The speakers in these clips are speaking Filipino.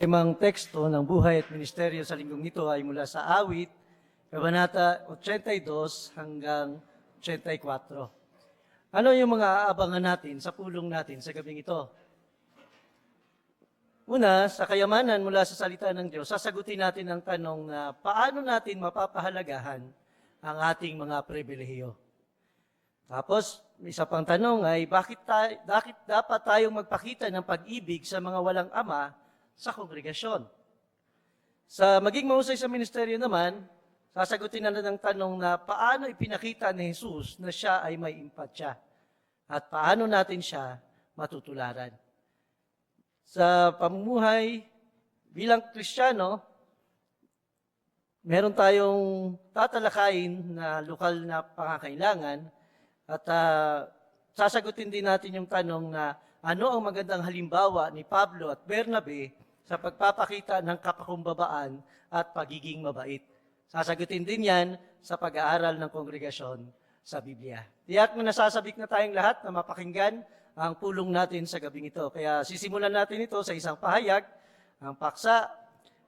Temang teksto ng buhay at ministeryo sa linggong ito ay mula sa Awit, Kabanata 82 hanggang 84. Ano yung mga aabangan natin sa pulong natin sa gabing ito? Una, sa kayamanan mula sa salita ng Diyos, sasagutin natin ang tanong na paano natin mapapahalagahan ang ating mga pribilehiyo. Tapos, isa pang tanong ay bakit dapat tayong magpakita ng pag-ibig sa mga walang ama sa kongregasyon? Sa maging mahusay sa ministeryo naman, sasagutin natin ang tanong na paano ipinakita ni Jesus na siya ay may empatya at paano natin siya matutularan. Sa pamumuhay bilang Kristiyano, meron tayong tatalakayin na lokal na pangangailangan at sasagutin din natin yung tanong na ano ang magandang halimbawa ni Pablo at Bernabe sa pagpapakita ng kapakumbabaan at pagiging mabait. Sasagutin din yan sa pag-aaral ng kongregasyon sa Biblia. Tiyak na nasasabik na tayong lahat na mapakinggan ang pulong natin sa gabing ito. Kaya sisimulan natin ito sa isang pahayag, ang paksa,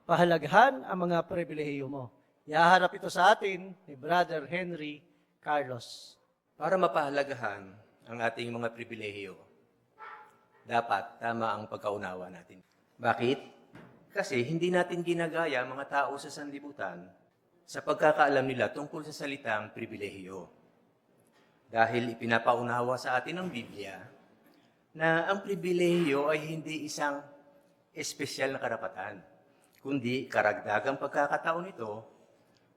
pahalagahan ang mga pribilehiyo mo. Iaharap ito sa atin ni Brother Henry Carlos. Para mapahalagahan ang ating mga pribilehiyo, dapat tama ang pagkaunawa natin. Bakit? Kasi hindi natin ginagaya ang mga tao sa sanlibutan sa pagkakaalam nila tungkol sa salitang pribilehiyo. Dahil ipinapaunawa sa atin ng Biblia na ang pribilehiyo ay hindi isang espesyal na karapatan, kundi karagdagang pagkakataon ito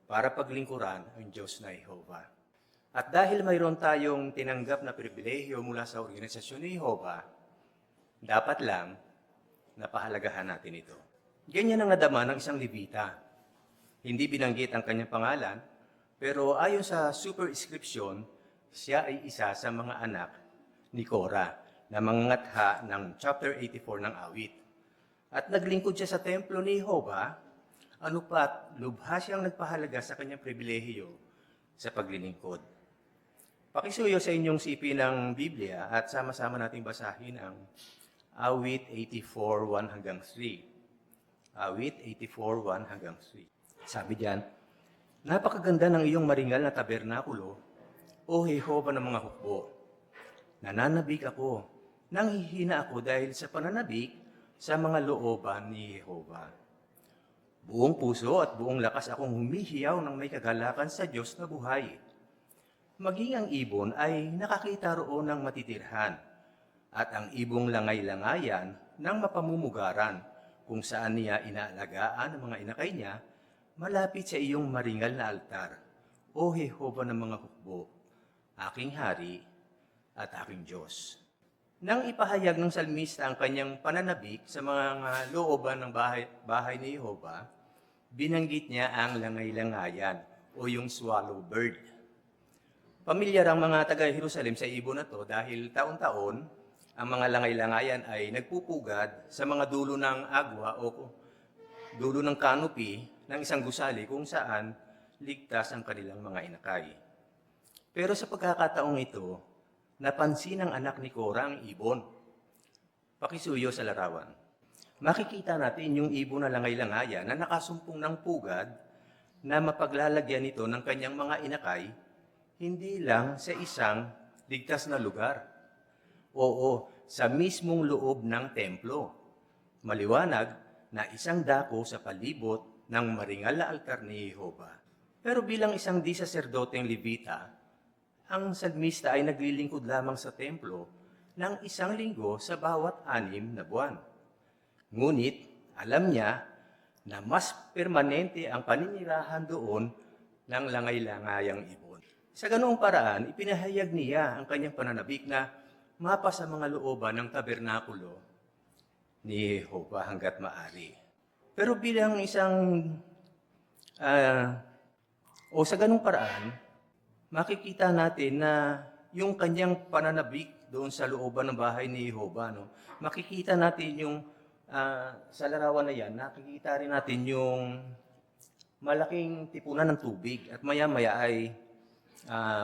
para paglingkuran ang Diyos na Jehovah. At dahil mayroon tayong tinanggap na pribilehiyo mula sa organisasyon ni Jehovah, dapat lang napahalagahan natin ito. Ganyan ang nadama ng isang Levita. Hindi binanggit ang kanyang pangalan, pero ayon sa superscription, siya ay isa sa mga anak ni Korah na mangangatha ng chapter 84 ng Awit. At naglingkod siya sa templo ni Jehovah, ano pat lubha siyang nagpahalaga sa kanyang pribilehiyo sa paglilingkod. Pakisuyo sa inyong sipi ng Biblia at sama-sama nating basahin ang Awit 84:1 hanggang 3. Awit 84:1 hanggang 3. Sabi diyan, napakaganda ng iyong maringal na tabernakulo, O Jehovah ng mga hukbo. Nananabik ako, nanghihina ako dahil sa pananabik sa mga looban ni Jehovah. Buong puso at buong lakas akong humihiyaw ng may kagalakan sa Diyos na buhay. Maging ang ibon ay nakakita roon ng matitirhan, at ang ibong langay-langayan ng mapamumugaran kung saan niya inaalagaan ang mga inakay niya, malapit sa iyong maringal na altar, O Jehovah ng mga hukbo, aking hari at aking Diyos. Nang ipahayag ng salmista ang kanyang pananabik sa mga looban ng bahay ni Jehovah, binanggit niya ang langay-langayan o yung swallow bird. Pamilyar ang mga taga-Jerusalem sa ibon na to dahil taon-taon ang mga langay-langayan ay nagpupugad sa mga dulo ng agwa o dulo ng canopy ng isang gusali kung saan ligtas ang kanilang mga inakay. Pero sa pagkakataong ito, napansin ng anak ni Korah ang ibon. Pakisuyo sa larawan. Makikita natin yung ibon na langay-langayan na nakasumpong ng pugad na mapaglalagyan nito ng kanyang mga inakay, hindi lang sa isang ligtas na lugar. Oo, sa mismong loob ng templo. Maliwanag na isang dako sa palibot ng maringal na altar ni Jehovah. Pero bilang isang di-saserdoteng Levita, ang salmista ay naglilingkod lamang sa templo ng 1 linggo sa bawat 6 na buwan. Ngunit, alam niya na mas permanente ang paninirahan doon ng langay-langayang ibon. Sa ganoong paraan, ipinahayag niya ang kanyang pananabik na mapa sa mga looban ng tabernakulo ni Jehovah hanggat maari. Pero bilang sa ganong paraan, makikita natin na yung kanyang pananabik doon sa looban ng bahay ni Jehovah, makikita natin yung sa larawan na yan, nakikita rin natin yung malaking tipunan ng tubig at maya-maya ay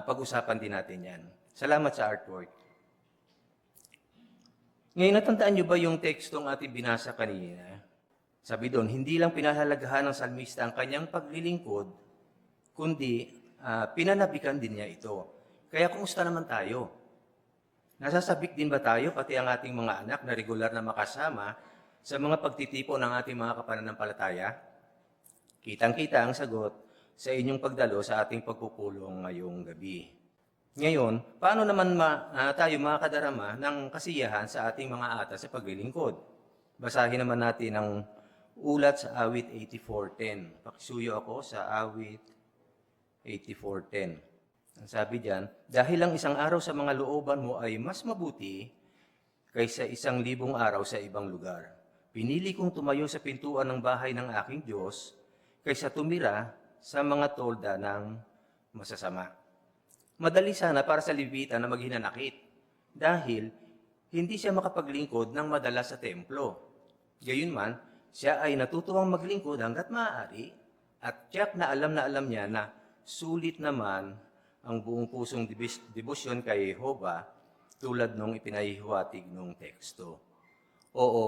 pag-usapan din natin yan. Salamat sa artwork. Ngayon, natandaan nyo ba yung tekstong ating binasa kanina? Sabi doon, hindi lang pinahalagahan ng salmista ang kanyang paglilingkod, kundi pinanabikan din niya ito. Kaya kumusta naman tayo? Nasasabik din ba tayo, pati ang ating mga anak na regular na makasama sa mga pagtitipon ng ating mga kapananampalataya? Kitang-kita ang sagot sa inyong pagdalo sa ating pagpupulong ngayong gabi. Ngayon, paano naman tayo makakadarama ng kasiyahan sa ating mga atas sa paglilingkod? Basahin naman natin ang ulat sa awit 84:10. Pakisuyo ako sa awit 84:10. Ang sabi diyan, dahil ang isang araw sa mga looban mo ay mas mabuti kaysa 1,000 araw sa ibang lugar. Pinili kong tumayo sa pintuan ng bahay ng aking Diyos kaysa tumira sa mga tolda ng masasama. Madali sana para sa Levita na maghinanakit dahil hindi siya makapaglingkod ng madalas sa templo. Gayunman, siya ay natutuwang maglingkod hanggat maaari at tiyak na alam niya na sulit naman ang buong pusong debosyon kay Jehovah tulad nung ipinahihiwatig nung teksto. Oo,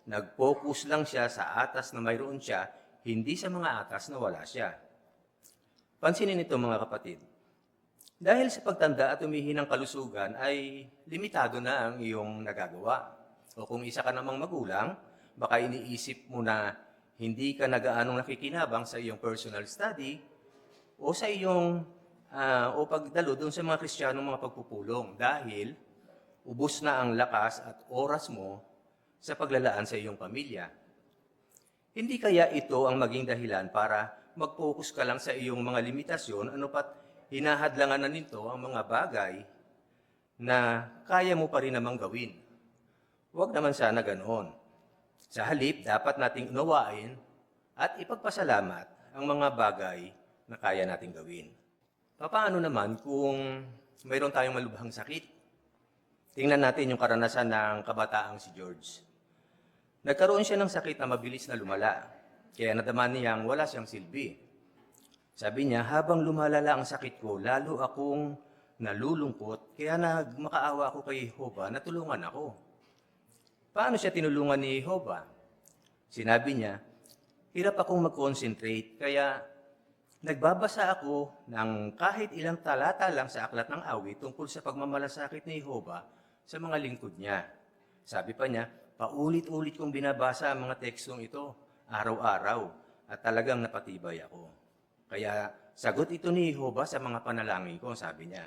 nag-focus lang siya sa atas na mayroon siya, hindi sa mga atas na wala siya. Pansinin ito mga kapatid. Dahil sa pagtanda at umihinang kalusugan ay limitado na ang iyong nagagawa. O kung isa ka namang magulang, baka iniisip mo na hindi ka nagaanong nakikinabang sa iyong personal study o sa iyong o pagdalo doon sa mga Kristiyanong mga pagpupulong dahil ubos na ang lakas at oras mo sa paglalaan sa iyong pamilya. Hindi kaya ito ang maging dahilan para mag-focus ka lang sa iyong mga limitasyon, ano pat hinahadlangan na nito ang mga bagay na kaya mo pa rin namang gawin. Huwag naman sana ganoon. Sa halip, dapat nating unawain at ipagpasalamat ang mga bagay na kaya nating gawin. Paano naman kung mayroon tayong malubhang sakit? Tingnan natin yung karanasan ng kabataang si George. Nagkaroon siya ng sakit na mabilis na lumala, kaya nadama niyang wala siyang silbi. Sabi niya, habang lumalala ang sakit ko, lalo akong nalulungkot, kaya nagmakaawa ako kay Jehovah na tulungan ako. Paano siya tinulungan ni Jehovah? Sinabi niya, hirap akong mag-concentrate, kaya nagbabasa ako ng kahit ilang talata lang sa aklat ng awit tungkol sa pagmamalasakit ni Jehovah sa mga lingkod niya. Sabi pa niya, paulit-ulit kong binabasa ang mga tekstong ito, araw-araw, at talagang napatibay ako. Kaya sagot ito ni Jehovah sa mga panalangin ko, sabi niya.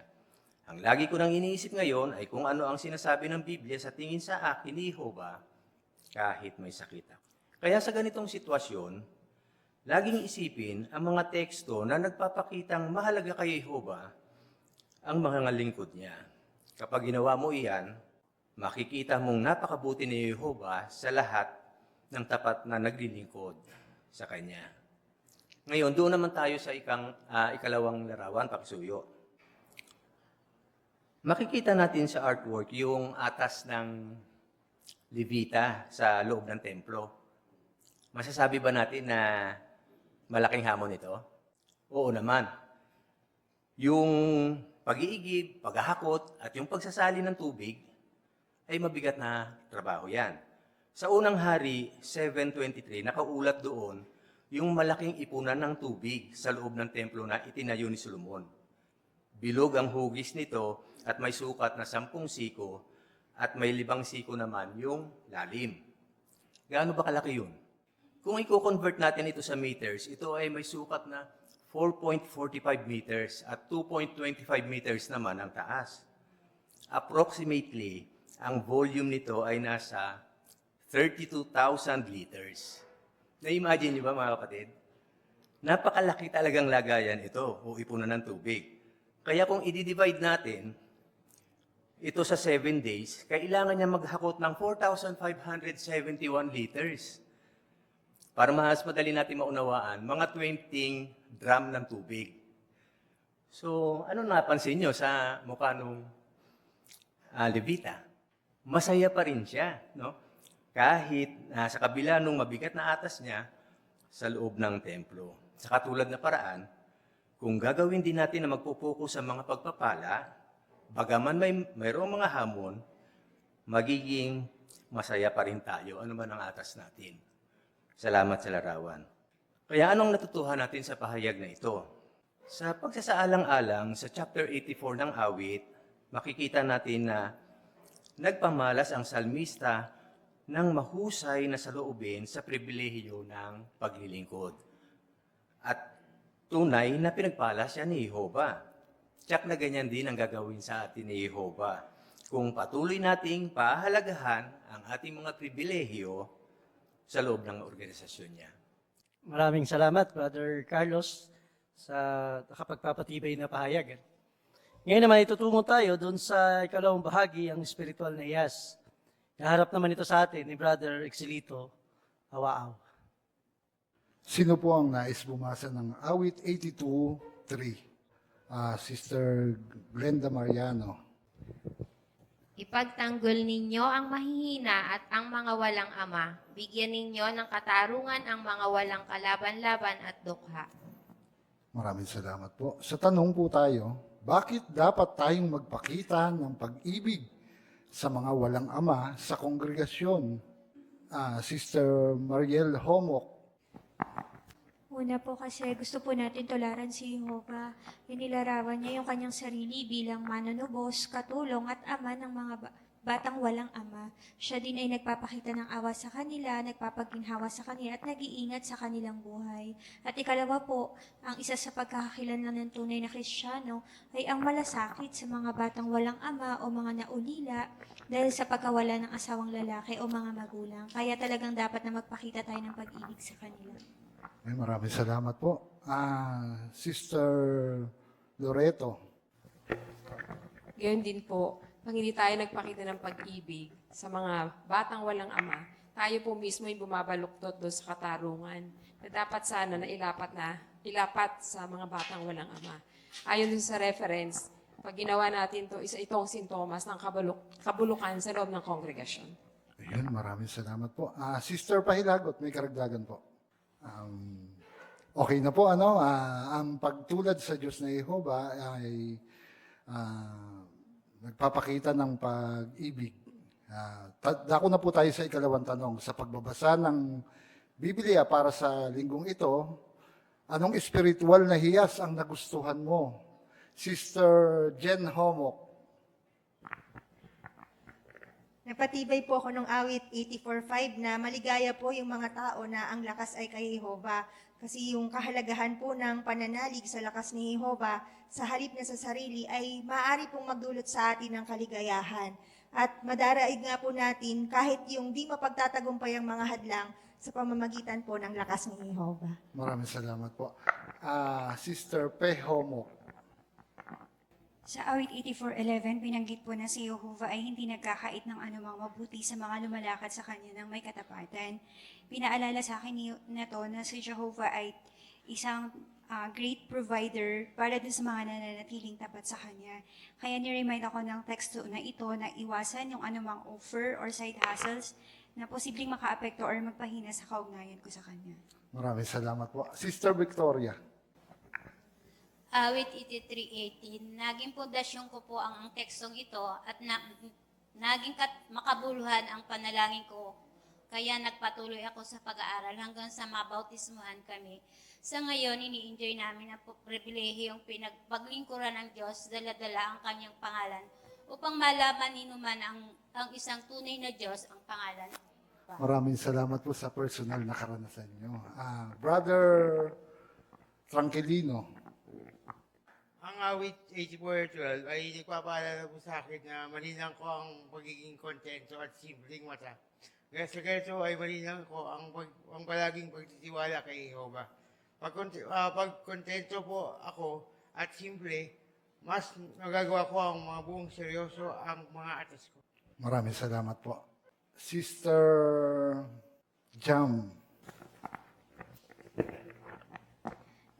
Ang lagi ko nang iniisip ngayon ay kung ano ang sinasabi ng Biblia sa tingin sa akin ni Jehovah kahit may sakit ako. Kaya sa ganitong sitwasyon, laging isipin ang mga teksto na nagpapakitang mahalaga kay Jehovah ang mga lingkod niya. Kapag ginawa mo iyan, makikita mong napakabuti ni Jehovah sa lahat ng tapat na naglilingkod sa Kanya. Ngayon, doon naman tayo sa ikalawang larawan, pakisuyo. Makikita natin sa artwork yung atas ng Levita sa loob ng templo. Masasabi ba natin na malaking hamon ito? Oo naman. Yung pag-iigib, paghahakot, at yung pagsasali ng tubig ay mabigat na trabaho yan. Sa unang hari, 7:23, nakaulat doon yung malaking ipunan ng tubig sa loob ng templo na itinayo ni Solomon. Bilog ang hugis nito at may sukat na 10 siko at may 5 siko naman yung lalim. Gaano ba kalaki yun? Kung i-convert natin ito sa meters, ito ay may sukat na 4.45 meters at 2.25 meters naman ang taas. Approximately, ang volume nito ay nasa 32,000 liters. Na-imagine niyo ba mga kapatid? Napakalaki talagang lagayan ito o ipunan ng tubig. Kaya kung i-divide natin ito sa 7 days, kailangan niya maghakot ng 4,571 liters. Para mas madali natin maunawaan, mga 20 drum ng tubig. So, ano napansin nyo sa mukha nung Levita? Masaya pa rin siya, no? Kahit sa kabila nung mabigat na atas niya sa loob ng templo. Sa katulad na paraan, kung gagawin din natin na magpupuko sa mga pagpapala, bagaman mayroong mga hamon, magiging masaya pa rin tayo, ano man ang atas natin. Salamat sa larawan. Kaya anong natutuhan natin sa pahayag na ito? Sa pagsasaalang-alang sa chapter 84 ng awit, makikita natin na nagpamalas ang salmista ng mahusay na saloobin sa pribilehiyo ng paglilingkod. At tunay na pinagpala siya ni Jehova. Tiyak na ganyan din ang gagawin sa atin ni Jehova. Kung patuloy nating pahalagahan ang ating mga pribilehiyo sa loob ng organisasyon niya. Maraming salamat, Brother Carlos, sa nakapagpapatibay na pahayag. Ngayon naman itutungo tayo doon sa ikalawang bahagi, ang spiritual na iyas. Naharap naman ito sa atin ni Brother Exilito Hawaaw. Sino po ang nais bumasa ng awit 82:3? Sister Glenda Mariano. Ipagtanggol ninyo ang mahihina at ang mga walang ama. Bigyan ninyo ng katarungan ang mga walang kalaban-laban at dukha. Maraming salamat po. Sa tanong po tayo, bakit dapat tayong magpakita ng pag-ibig sa mga walang ama sa kongregasyon? Sister Mariel Homok. Una po kasi gusto po natin tularan si Jehovah. Inilarawan niya yung kanyang sarili bilang manunubos, katulong at ama ng mga batang walang ama. Siya din ay nagpapakita ng awa sa kanila, nagpapaginhawa sa kanila at nag-iingat sa kanilang buhay. At ikalawa po, ang isa sa pagkakakilanlan ng tunay na Kristiyano ay ang malasakit sa mga batang walang ama o mga naulila dahil sa pagkawala ng asawang lalaki o mga magulang. Kaya talagang dapat na magpakita tayo ng pag-ibig sa kanila. Ay, maraming salamat po. Sister Loreto. Gayon din po, pag hindi tayo nagpakita ng pag-ibig sa mga batang walang ama, tayo po mismo ay bumabaluktot doon sa katarungan na dapat sana na ilapat sa mga batang walang ama. Ayon din sa reference, pag ginawa natin to, isa itong sintomas ng kabulukan sa loob ng kongregasyon. Ayun, maraming salamat po. Sister Pahilagot, may karagdagan po. Okay na po, ang pagtulad sa Diyos na Jehova ay nagpapakita ng pag-ibig. Dako na po tayo sa ikalawang tanong. Sa pagbabasa ng Biblia para sa linggong ito, anong spiritual na hiyas ang nagustuhan mo? Sister Jen Homok. Napatibay po ako ng awit 84:5 na maligaya po yung mga tao na ang lakas ay kay Jehova. Kasi yung kahalagahan po ng pananalig sa lakas ni Jehova sa halip na sa sarili ay maaari pong magdulot sa atin ng kaligayahan. At madaraig nga po natin kahit yung di mapagtatagumpay ang mga hadlang sa pamamagitan po ng lakas ni Jehova. Maraming salamat po. Sister Pe Homok. Sa awit 84:11, binanggit po na si Jehovah ay hindi nagkakait ng anumang mabuti sa mga lumalakad sa kanya ng may katapatan. Pinaalala sa akin na to na si Jehovah ay isang great provider para din sa mga nananatiling tapat sa kanya. Kaya ni-remind ako ng teksto na ito na iwasan yung anumang offer or side hustles na posibleng makaapekto or magpahina sa kaugnayan ko sa kanya. Maraming salamat po. Sister Victoria. Awit 83:18, naging pundasyon ko po ang tekstong ito at naging makabuluhan ang panalangin ko. Kaya nagpatuloy ako sa pag-aaral hanggang sa mabautismuhan kami. Sa ngayon, ini-enjoy namin ang pribilehiyong pinagpaglingkuran ng Diyos, dala-dala ang kanyang pangalan, upang malaman ninuman ang isang tunay na Diyos ang pangalan. Maraming salamat po sa personal na karanasan nyo. Brother Tranquilino. Ang awit 84:12 ay nagpapaalala po sa akin na malinang ko ang pagiging kontento at simpleng mata. Kaya sa ganito ay malinang ko ang palaging pagtitiwala kay Jehova. Pag kontento po ako at simple, mas nagagawa ko ang mga buong seryoso ang mga atas ko. Maraming salamat po. Sister Jam.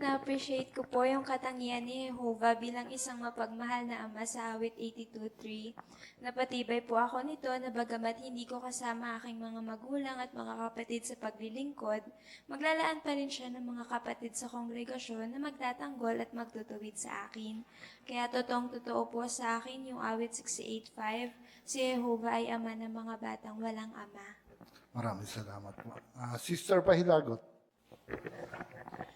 Na-appreciate ko po yung katangian ni Jehovah bilang isang mapagmahal na ama sa awit 82:3. Napatibay po ako nito na bagamat hindi ko kasama aking mga magulang at mga kapatid sa paglilingkod, maglalaan pa rin siya ng mga kapatid sa kongregasyon na magtatanggol at magtutuwid sa akin. Kaya totoong-totoo po sa akin yung awit 68:5, si Jehovah ay ama ng mga batang walang ama. Maraming salamat po. Sister Pahilagot.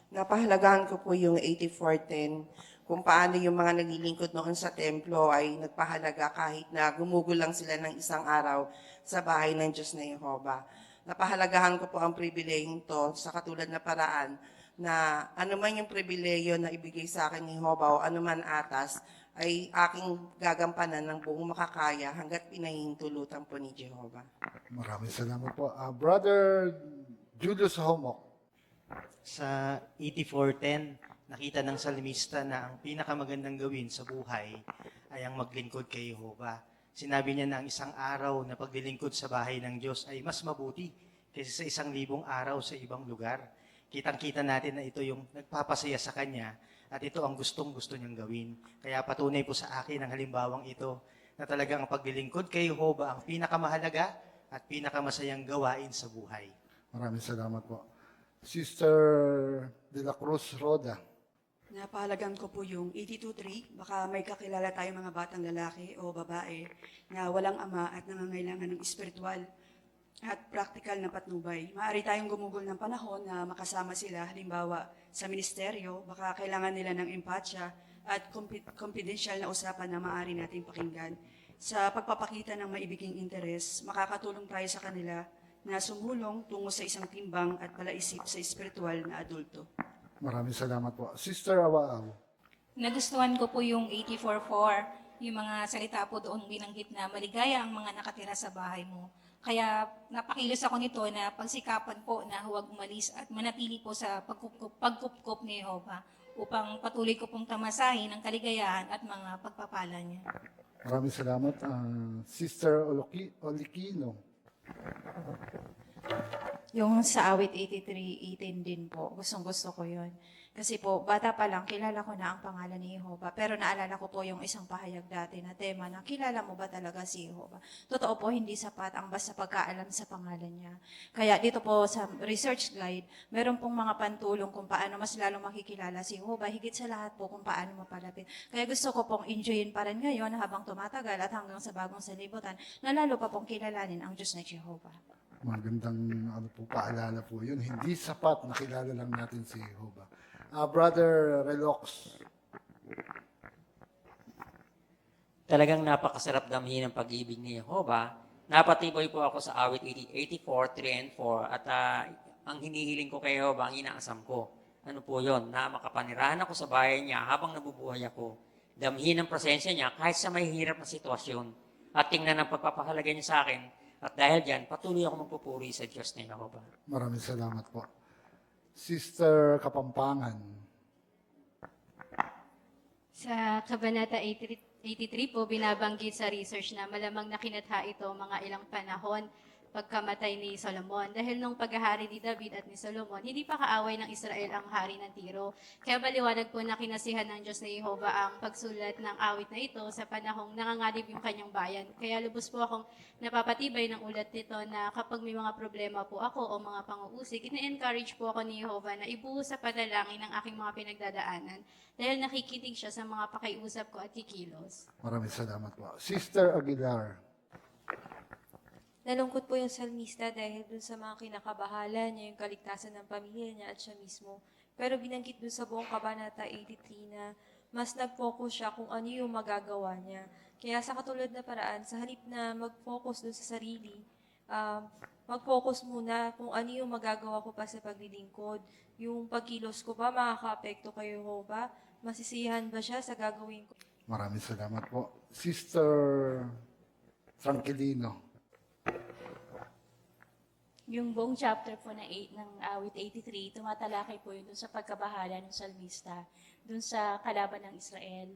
Napahalagahan ko po yung 8410, kung paano yung mga naglilingkod noon sa templo ay nagpahalaga kahit na gumugol lang sila ng isang araw sa bahay ng Diyos na Yehova. Napahalagahan ko po ang pribilehyung to sa katulad na paraan na anuman yung pribileyo na ibigay sa akin ni Yehova o anuman atas ay aking gagampanan ng buong makakaya hanggat pinahihintulutan po ni Jehovah. Maraming salamat po. Brother Julius Homok. Sa 8410, nakita ng salmista na ang pinakamagandang gawin sa buhay ay ang maglingkod kay Jehovah. Sinabi niya na ang isang araw na paglilingkod sa bahay ng Diyos ay mas mabuti kaysa sa 1,000 araw sa ibang lugar. Kitang-kita natin na ito yung nagpapasaya sa Kanya at ito ang gustong-gusto niyang gawin. Kaya patunay po sa akin ang halimbawang ito na talagang ang paglilingkod kay Jehovah ang pinakamahalaga at pinakamasayang gawain sa buhay. Maraming salamat po. Sister De La Cruz Roda. Napahalagan ko po yung 82.3. Baka may kakilala tayong mga batang lalaki o babae na walang ama at nangangailangan ng espiritual at practical na patnubay. Maaari tayong gumugol ng panahon na makasama sila, halimbawa sa ministeryo, baka kailangan nila ng empatsya at confidential na usapan na maaari nating pakinggan. Sa pagpapakita ng maibiging interes, makakatulong tayo sa kanila na sumulong tungo sa isang timbang at palaisip sa espiritual na adulto. Maraming salamat po. Sister Awaaw. Nagustuhan ko po yung 84.4, yung mga salita po doon binanggit na maligaya ang mga nakatira sa bahay mo. Kaya napakilos ako nito na pagsikapan po na huwag umalis at manatili po sa pagkupkop ni Jehovah upang patuloy ko pong tamasahin ang kaligayahan at mga pagpapala niya. Maraming salamat. Sister Olikino. Yung sa awit 83:18 din po, gustong-gusto ko yun. Kasi po, bata pa lang, kilala ko na ang pangalan ni Jehovah. Pero naalala ko po yung isang pahayag dati na tema na, kilala mo ba talaga si Jehovah? Totoo po, hindi sapat ang basta pagkaalam sa pangalan niya. Kaya dito po sa research guide, meron pong mga pantulong kung paano mas lalong makikilala si Jehovah. Higit sa lahat po kung paano mapalapit. Kaya gusto ko pong enjoyin pa rin ngayon habang tumatagal at hanggang sa bagong sanlibutan, na lalo pa pong kilalanin ang Diyos na Jehovah. Magandang paalala po yun. Hindi sapat na kilala lang natin si Jehovah. Brother Relox. Talagang napakasarap damhin ang pag-ibig ni Jehovah. Napatibay po ako sa awit 84, 3 and 4 at ang hinihiling ko kay Jehovah, ang inaasam ko. Ano po yon? Na makapanirahan ako sa bahay niya habang nabubuhay ako. Damhin ang presensya niya kahit sa may hirap na sitwasyon. At tingnan ang pagpapahalaga niya sa akin. At dahil dyan, patuloy ako magpupuri sa Diyos ni Jehovah. Maraming salamat po. Sister Kapampangan. Sa Kabanata 83 po, binabanggit sa research na malamang nakinatha ito mga ilang panahon pagkamatay ni Solomon. Dahil nung paghahari ni David at ni Solomon, hindi pa kaaway ng Israel ang hari ng Tiro. Kaya maliwanag po na kinasihan ng Diyos na Jehovah ang pagsulat ng awit na ito sa panahong nangangalib yung kanyang bayan. Kaya lubos po akong napapatibay ng ulat nito na kapag may mga problema po ako o mga pang-uusik, ina-encourage po ako ni Jehovah na ibuhos sa panalangin ang aking mga pinagdadaanan dahil nakikinig siya sa mga pakiusap ko at kikilos. Maraming salamat po. Sister Aguilar. Nalungkot po yung salmista dahil dun sa mga kinakabahala niya, yung kaligtasan ng pamilya niya at siya mismo. Pero binanggit dun sa buong Kabanata 83 na mas nag-focus siya kung ano yung magagawa niya. Kaya sa katulad na paraan, sa halip na mag-focus dun sa sarili, mag-focus muna kung ano yung magagawa ko pa sa paglilingkod. Yung pagkilos ko ba, makaka-apekto kay Jehovah? Masisiyahan ba siya sa gagawin ko? Maraming salamat po. Sister Tranquilino. Yung buong chapter po ng awit 83, tumatalakay po yun dun sa pagkabahala ng salmista, dun sa kalaban ng Israel.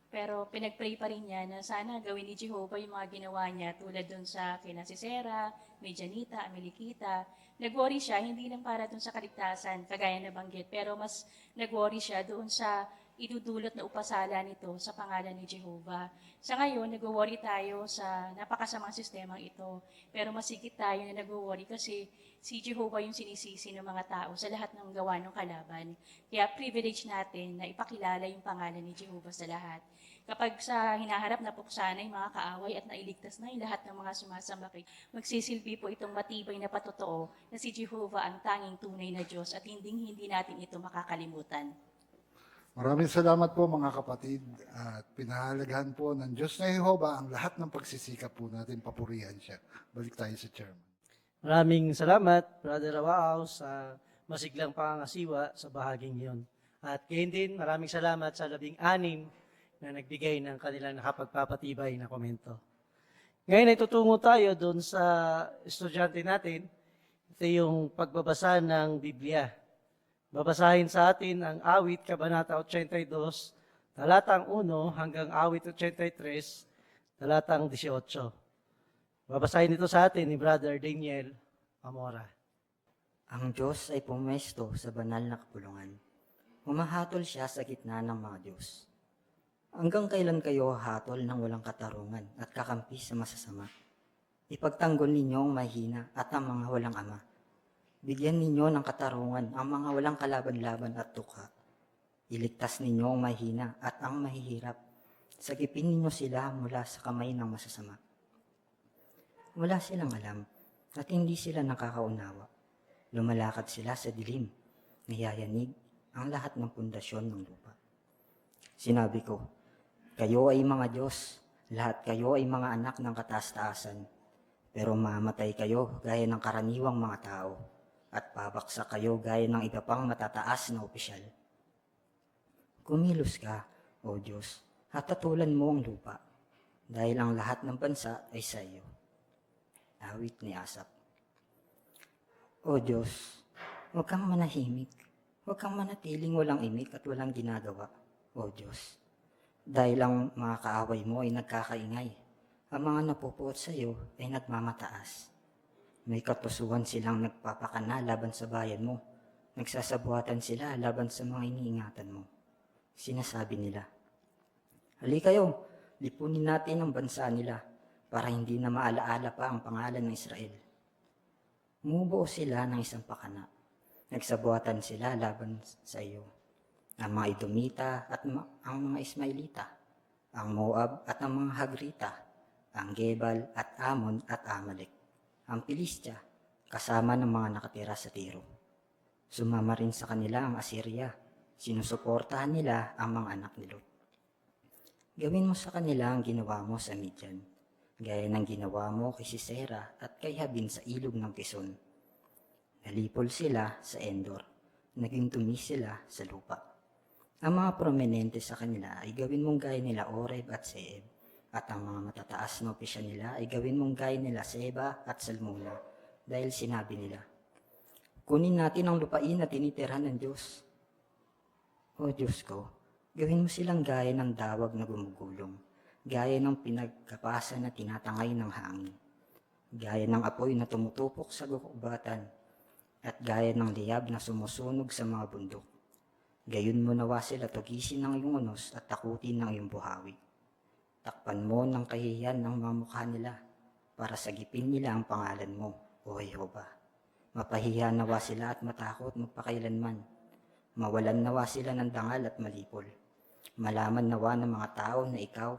Pero pinag-pray pa rin niya na sana gawin ni Jehovah yung mga ginawa niya tulad dun sa kina Sisera, Medianita, Amelikita. Nag-worry siya, hindi lang para dun sa kaligtasan, kagaya na banggit, pero mas nag-worry siya doon sa idudulot na upasala nito sa pangalan ni Jehovah. Sa ngayon, nag-worry tayo sa napakasamang sistemang ito. Pero masigit tayo na nag-worry kasi si Jehovah yung sinisisi ng mga tao sa lahat ng gawa ng kalaban. Kaya privilege natin na ipakilala yung pangalan ni Jehovah sa lahat. Kapag sa hinaharap na puksa na yung mga kaaway at nailigtas na yung lahat ng mga sumasamba kay, magsisilbi po itong matibay na patotoo na si Jehovah ang tanging tunay na Diyos at hindi natin ito makakalimutan. Maraming salamat po mga kapatid at pinahalagahan po ng Diyos na Jehovah ang lahat ng pagsisikap po natin, papurihan siya. Balik tayo sa chairman. Maraming salamat, Brother Awao, sa masiglang pangangasiwa sa bahaging iyon. At gayon din, maraming salamat sa 16 na nagbigay ng kanilang nakapagpapatibay na komento. Ngayon ay tutungo tayo doon sa estudyante natin. Ito yung pagbabasa ng Biblia. Babasahin sa atin ang awit, Kabanata 82, talatang 1 hanggang awit 83, talatang 18. Babasahin ito sa atin ni Brother Daniel Amora. Ang Diyos ay pumesto sa banal na kapulungan. Humahatol siya sa gitna ng mga Diyos. Hanggang kailan kayo hatol ng walang katarungan at kakampi sa masasama? Ipagtanggol ninyo ang mahina at ang mga walang ama. Bigyan ninyo ng katarungan ang mga walang kalaban-laban at tukha. Iligtas ninyo ang mahina at ang mahihirap. Sagipin ninyo sila mula sa kamay ng masasama. Wala silang alam at hindi sila nakakaunawa. Lumalakad sila sa dilim, nayayanig ang lahat ng pundasyon ng lupa. Sinabi ko, kayo ay mga Diyos, lahat kayo ay mga anak ng kataas-taasan, pero mamatay kayo gaya ng karaniwang mga tao, at babaksak kayo gaya ng iba pang matataas na opisyal. Kumilos ka, O Diyos, at tatulan mo ang lupa, dahil ang lahat ng bansa ay sa iyo. Awit ni Asap. O Diyos, huwag kang manahimik, huwag kang manatiling walang imik at walang ginagawa, O Diyos. Dahil ang mga kaaway mo ay nagkakaingay, ang mga napupuot sa iyo ay nagmamataas. May katusuhan silang nagpapakana laban sa bayan mo, nagsasabuatan sila laban sa mga iniingatan mo. Sinasabi nila, hali kayo, lipunin natin ang bansa nila para hindi na maalaala pa ang pangalan ng Israel. Umubuo sila ng isang pakana, nagsabuatan sila laban sa iyo. Ang mga Edomita at ang mga Ismailita, ang Moab at ang mga Hagrita, ang Gebal at Amon at Amalek, ang Pilistia, kasama ng mga nakatira sa Tiro. Sumama rin sa kanila ang Assyria, sinusuportahan nila ang mga anak ni Lot. Gawin mo sa kanila ang ginawa mo sa Midian, gaya ng ginawa mo kay Sisera at kay Habin sa ilog ng Kison. Nalipol sila sa Endor, naging tumi sila sa lupa. Ang mga prominente sa kanila ay gawin mong gaya nila Oreb at Seeb, at ang mga matataas na opisyal nila ay gawin mong gaya nila Seba at Salmuna, dahil sinabi nila, kunin natin ang lupain na tinitirhan ng Diyos. O Diyos ko, gawin mo silang gaya ng dawag na gumugulong, gaya ng pinagkapasa na tinatangay ng hangin, gaya ng apoy na tumutupok sa gukubatan, at gaya ng liyab na sumusunog sa mga bundok. Gayon mo nawa sila tugisin ng iyong unos at takutin ng iyong buhawi. Takpan mo ng kahihiyan ng mga mukha nila para sagipin nila ang pangalan mo, O Jehovah. Mapahiya nawa sila at matakot magpakailanman. Mawalan nawa sila ng dangal at malipol. Malaman nawa ng mga tao na ikaw,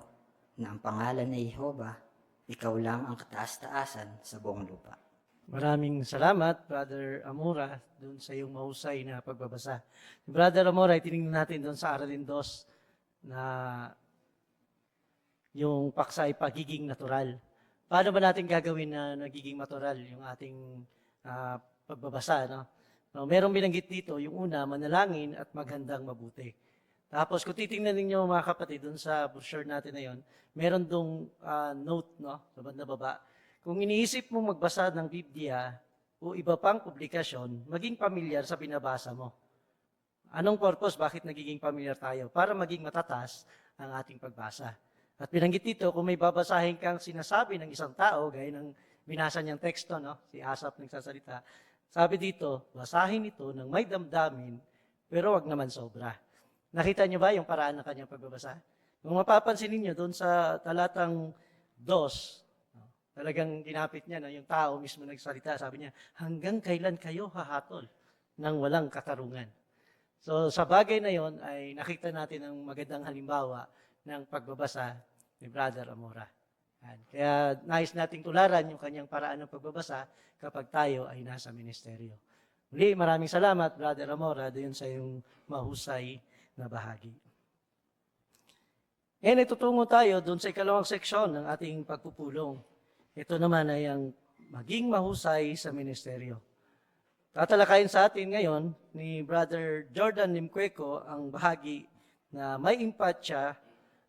na ang pangalan ay Jehovah, ikaw lang ang kataas-taasan sa buong lupa. Maraming salamat, Brother Amora, doon sa iyong mahusay na pagbabasa. Brother Amora, itinignan natin doon sa Aralin 2 na yung paksa ay pagiging natural. Paano ba natin gagawin na nagiging natural yung ating pagbabasa? No? No, merong binanggit dito, yung una, manalangin at maghandang mabuti. Tapos kung titingnan ninyo mga kapatid, doon sa brochure natin na yon, meron dong note no, sa banda baba. Kung iniisip mo magbasa ng Biblia o iba pang publikasyon, maging pamilyar sa binabasa mo. Anong purpose? Bakit nagiging pamilyar tayo? Para maging matatas ang ating pagbasa. At binanggit dito, kung may babasahin kang sinasabi ng isang tao, gaya ng binasa niyang teksto, no? Si Asap nagsasalita, sabi dito, basahin ito ng may damdamin, pero wag naman sobra. Nakita niyo ba yung paraan ng kanyang pagbabasa? Kung mapapansin niyo doon sa talatang 2, talagang dinapit niya na yung tao mismo nagsalita. Sabi niya, hanggang kailan kayo hahatol ng walang katarungan? So sa bagay na yon ay nakita natin ang magandang halimbawa ng pagbabasa ni Brother Amora. Kaya nais nating tularan yung kanyang paraan ng pagbabasa kapag tayo ay nasa ministeryo. Muli, maraming salamat, Brother Amora, doon sa iyong mahusay na bahagi. Ngayon, itutungo tayo doon sa ikalawang seksyon ng ating pagpupulong. Ito naman ay ang maging mahusay sa ministeryo. Tatalakayin sa atin ngayon ni Brother Jordan Limcueco ang bahagi na may impatya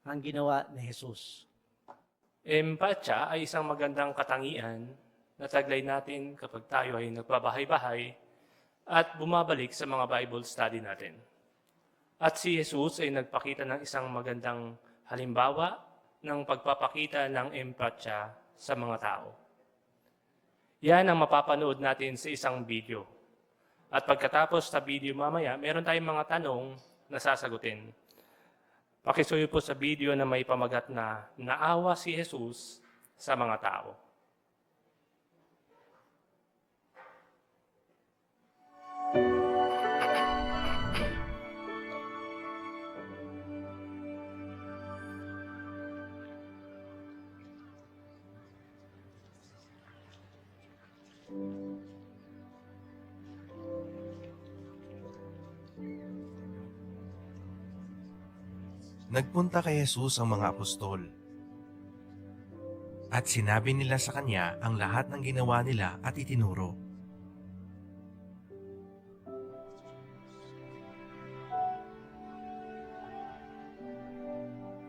ang ginawa ni Jesus. Empatya ay isang magandang katangian na taglay natin kapag tayo ay nagbabahay-bahay at bumabalik sa mga Bible study natin. At si Jesus ay nagpakita ng isang magandang halimbawa ng pagpapakita ng empatya sa mga tao. Yan ang mapapanood natin sa isang video. At pagkatapos sa video mamaya, meron tayong mga tanong na sasagutin. Pakisuyo po sa video na may pamagat na naawa si Jesus sa mga tao. Nagpunta kay Jesus ang mga apostol. At sinabi nila sa kanya ang lahat ng ginawa nila at itinuro.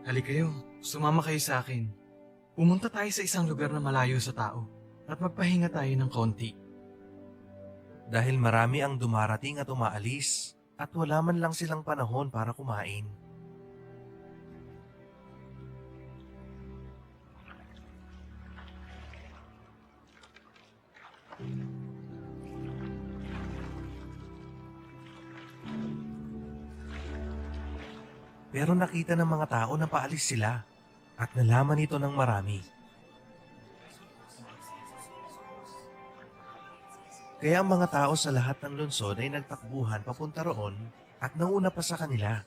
Halika kayo, sumama kayo sa akin. Pumunta tayo sa isang lugar na malayo sa tao at magpahinga tayo ng konti. Dahil marami ang dumarating at umaalis at wala man lang silang panahon para kumain. Pero nakita ng mga tao na paalis sila at nalaman ito ng marami. Kaya ang mga tao sa lahat ng lungsod ay nagtakbuhan papunta roon at nauna pa sa kanila.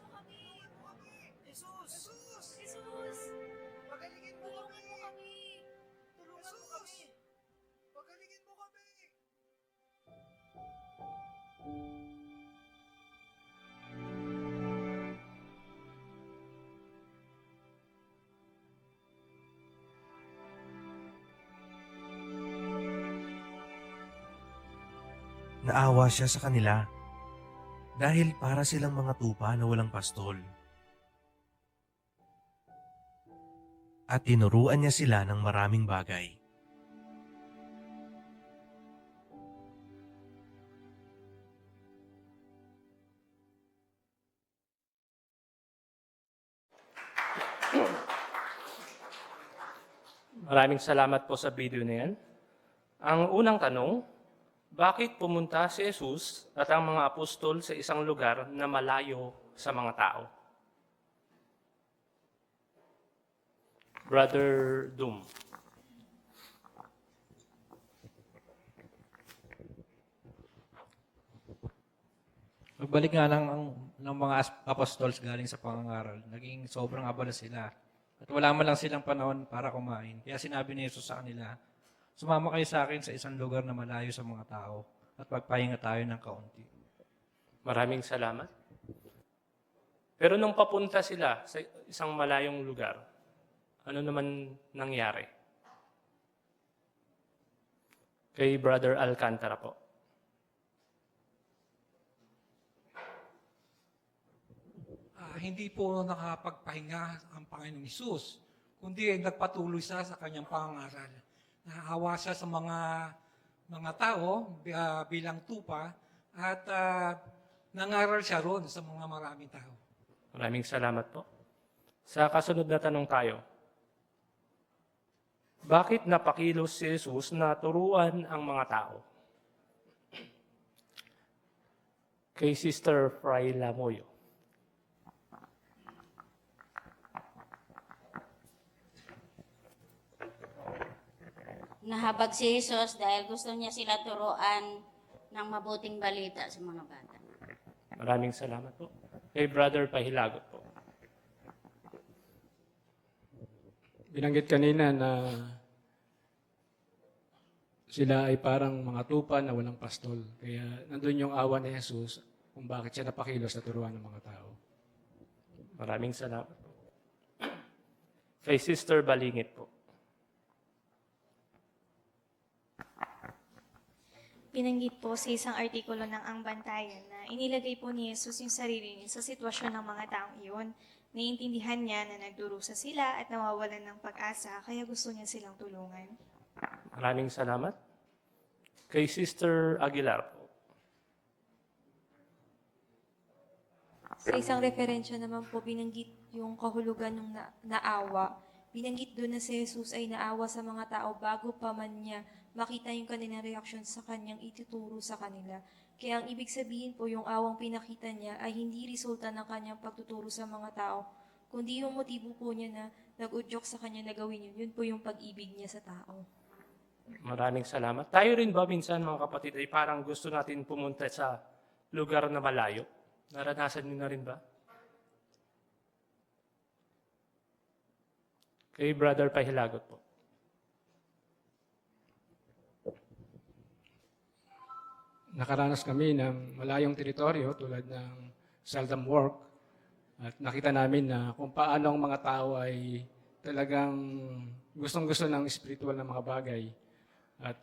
Naawa siya sa kanila dahil para silang mga tupa na walang pastol. At tinuruan niya sila ng maraming bagay. Maraming salamat po sa video na yan. Ang unang tanong, bakit pumunta si Jesus at ang mga apostol sa isang lugar na malayo sa mga tao? Brother Doom. Pagbalik nga ng mga apostles galing sa pangangaral, naging sobrang abala sila. At wala man lang silang panahon para kumain. Kaya sinabi ni Jesus sa kanila, sumama kayo sa akin sa isang lugar na malayo sa mga tao at magpahinga tayo ng kaunti. Maraming salamat. Pero nung papunta sila sa isang malayong lugar, ano naman nangyari? Kay Brother Alcantara po. Hindi po nakapagpahinga ang Panginoong Hesus, kundi nagpatuloy siya sa kanyang pangaral. Naawa siya sa mga tao bilang tupa at nangaral siya ron sa mga maraming tao. Maraming salamat po. Sa kasunod na tanong tayo, bakit napakilos si Jesus na turuan ang mga tao? Kay Sister Fray Lamoyo. Nahabag si Jesus dahil gusto niya sila turuan ng mabuting balita sa mga bata. Maraming salamat po. Kay Brother Pahilagot po. Binanggit kanina na sila ay parang mga tupa na walang pastol. Kaya nandun yung awa ni Jesus kung bakit siya napakilos sa turuan ng mga tao. Maraming salamat po. Kay Sister Balingit po. Binanggit po sa isang artikulo ng Ang Bantayan na inilagay po ni Jesus yung sarili niya sa sitwasyon ng mga taong iyon. Naiintindihan niya na nagdurusa sila at nawawalan ng pag-asa, kaya gusto niya silang tulungan. Maraming salamat. Kay Sister Aguilar po. Sa isang referensya naman po, binanggit yung kahulugan ng naawa. Binanggit doon na si Jesus ay naawa sa mga tao bago pa man niya makita yung kanilang reaksyon sa kanyang ituturo sa kanila. Kaya ang ibig sabihin po, yung awang pinakita niya ay hindi resulta ng kanyang pagtuturo sa mga tao, kundi yung motibo po niya na nag-udyok sa kanya na gawin yun. Yun po yung pag-ibig niya sa tao. Maraming salamat. Tayo rin ba minsan mga kapatid ay parang gusto natin pumunta sa lugar na malayo? Naranasan niyo na rin ba? Kay Brother Pahilagot po. Nakaranas kami ng malayong teritoryo tulad ng seldom work at nakita namin na kung paano ang mga tao ay talagang gustong-gusto ng spiritual na mga bagay. At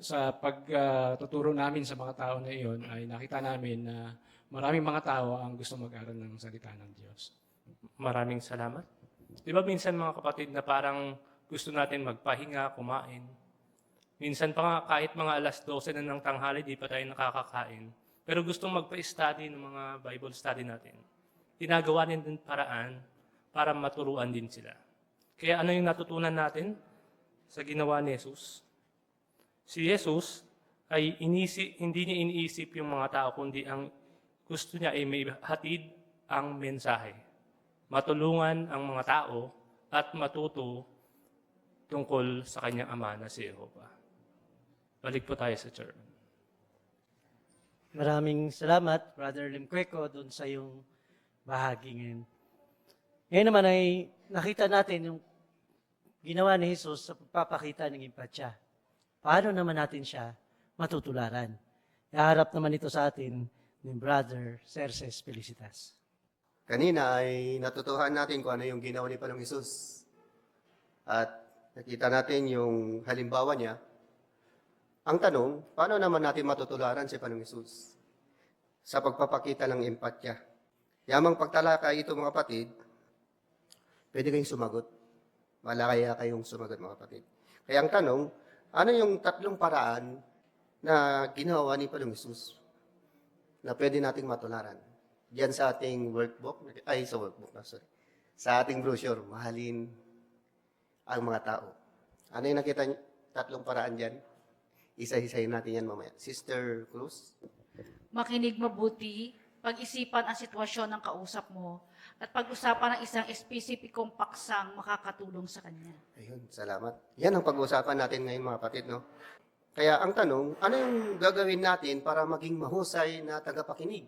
sa pagtuturo namin sa mga tao na iyon ay nakita namin na maraming mga tao ang gusto mag-aral ng salita ng Diyos. Maraming salamat. Di ba minsan mga kapatid na parang gusto natin magpahinga, kumain. Minsan pa nga kahit mga alas 12 na ng tanghali, di pa tayo nakakakain. Pero gustong magpa-study ng mga Bible study natin. Ginagawa din paraan para maturuan din sila. Kaya ano yung natutunan natin sa ginawa ni Jesus? Si Jesus ay hindi niya iniisip yung mga tao, kundi ang gusto niya ay may hatid ang mensahe. Matulungan ang mga tao at matuto tungkol sa kanyang ama na si Jehovah. Balik po tayo sa chairman. Maraming salamat, Brother Limqueco, doon sa iyong bahagi ngayon. Ngayon naman ay nakita natin yung ginawa ni Jesus sa pagpapakita ng empatya. Paano naman natin siya matutularan? Iharap naman ito sa atin ni Brother Cerces Felicitas. Kanina ay natutuhan natin kung ano yung ginawa ni Panginoong Hesus. At nakita natin yung halimbawa niya. Ang tanong, paano naman natin matutularan si Panginoong Hesus? Sa pagpapakita ng empatya. Yamang pagtalakay ito mga kapatid, pwede kayong sumagot. Malaya kayong sumagot mga kapatid. Kaya ang tanong, ano yung tatlong paraan na ginawa ni Panginoong Hesus na pwede nating matularan? Diyan sa ating workbook, sa ating brochure, mahalin ang mga tao. Ano yung nakita niyo? Tatlong paraan diyan. Isa-isahin natin yan mamaya. Sister Cruz? Makinig mabuti, pag-isipan ang sitwasyon ng kausap mo, at pag-usapan ng isang espesipikong paksang makakatulong sa kanya. Ayun, salamat. Yan ang pag-uusapan natin ngayon mga kapatid, no? Kaya ang tanong, ano yung gagawin natin para maging mahusay na tagapakinig?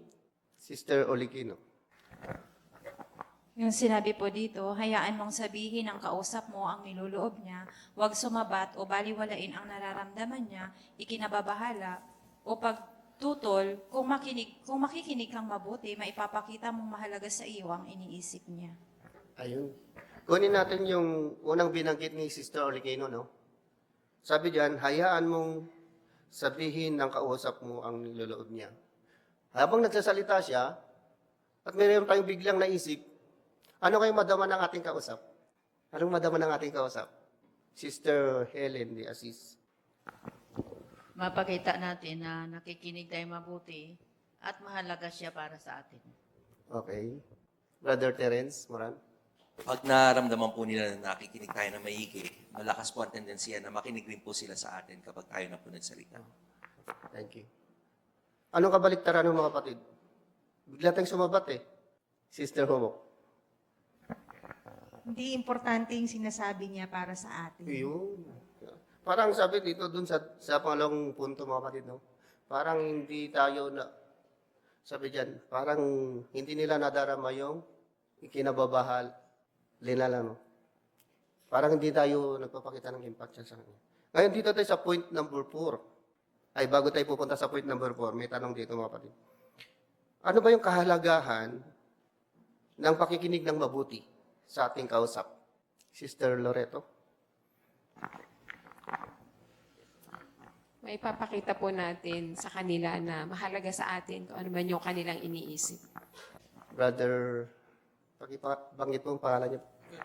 Sister Olikino. Yung sinabi po dito, hayaan mong sabihin ng kausap mo ang niluloob niya, huwag sumabat o baliwalain ang nararamdaman niya, ikinababahala, o pagtutol, kung makikinig kang mabuti, maipapakita mong mahalaga sa iyo ang iniisip niya. Ayun. Kunin natin yung unang binanggit ni Sister Olikino, no? Sabi diyan, hayaan mong sabihin ng kausap mo ang niluloob niya. Habang nagsasalita siya, at mayroon tayong biglang naisip, ano kayong madama ng ating kausap? Anong madama ng ating kausap? Sister Helen de Assis. Mapakita natin na nakikinig tayo mabuti at mahalaga siya para sa atin. Okay. Brother Terence Moran. Pag naramdaman po nila na nakikinig tayo na maigi, malakas po ang tendensiya na makinig rin po sila sa atin kapag tayo na po nagsalita. Thank you. Anong kabaliktaran ng mga kapatid? Bigla tayong sumabat eh. Sister Homo. Hindi importante yung sinasabi niya para sa atin. Yun. Parang sabi dito dun sa pangalawang punto mga kapatid, no? Parang hindi tayo na, sabi dyan, parang hindi nila nadarama yung ikinababahal nila lang, no? Parang hindi tayo nagpapakita ng impact sa kanya. Ngayon dito tayo sa point number 4. Ay, bago tayo pupunta sa point number 4, may tanong dito mga kapatid. Ano ba yung kahalagahan ng pakikinig ng mabuti sa ating kausap? Sister Loreto? May papakita po natin sa kanila na mahalaga sa atin kung ano man yung kanilang iniisip. Brother, banggit po ang pangalan niyo.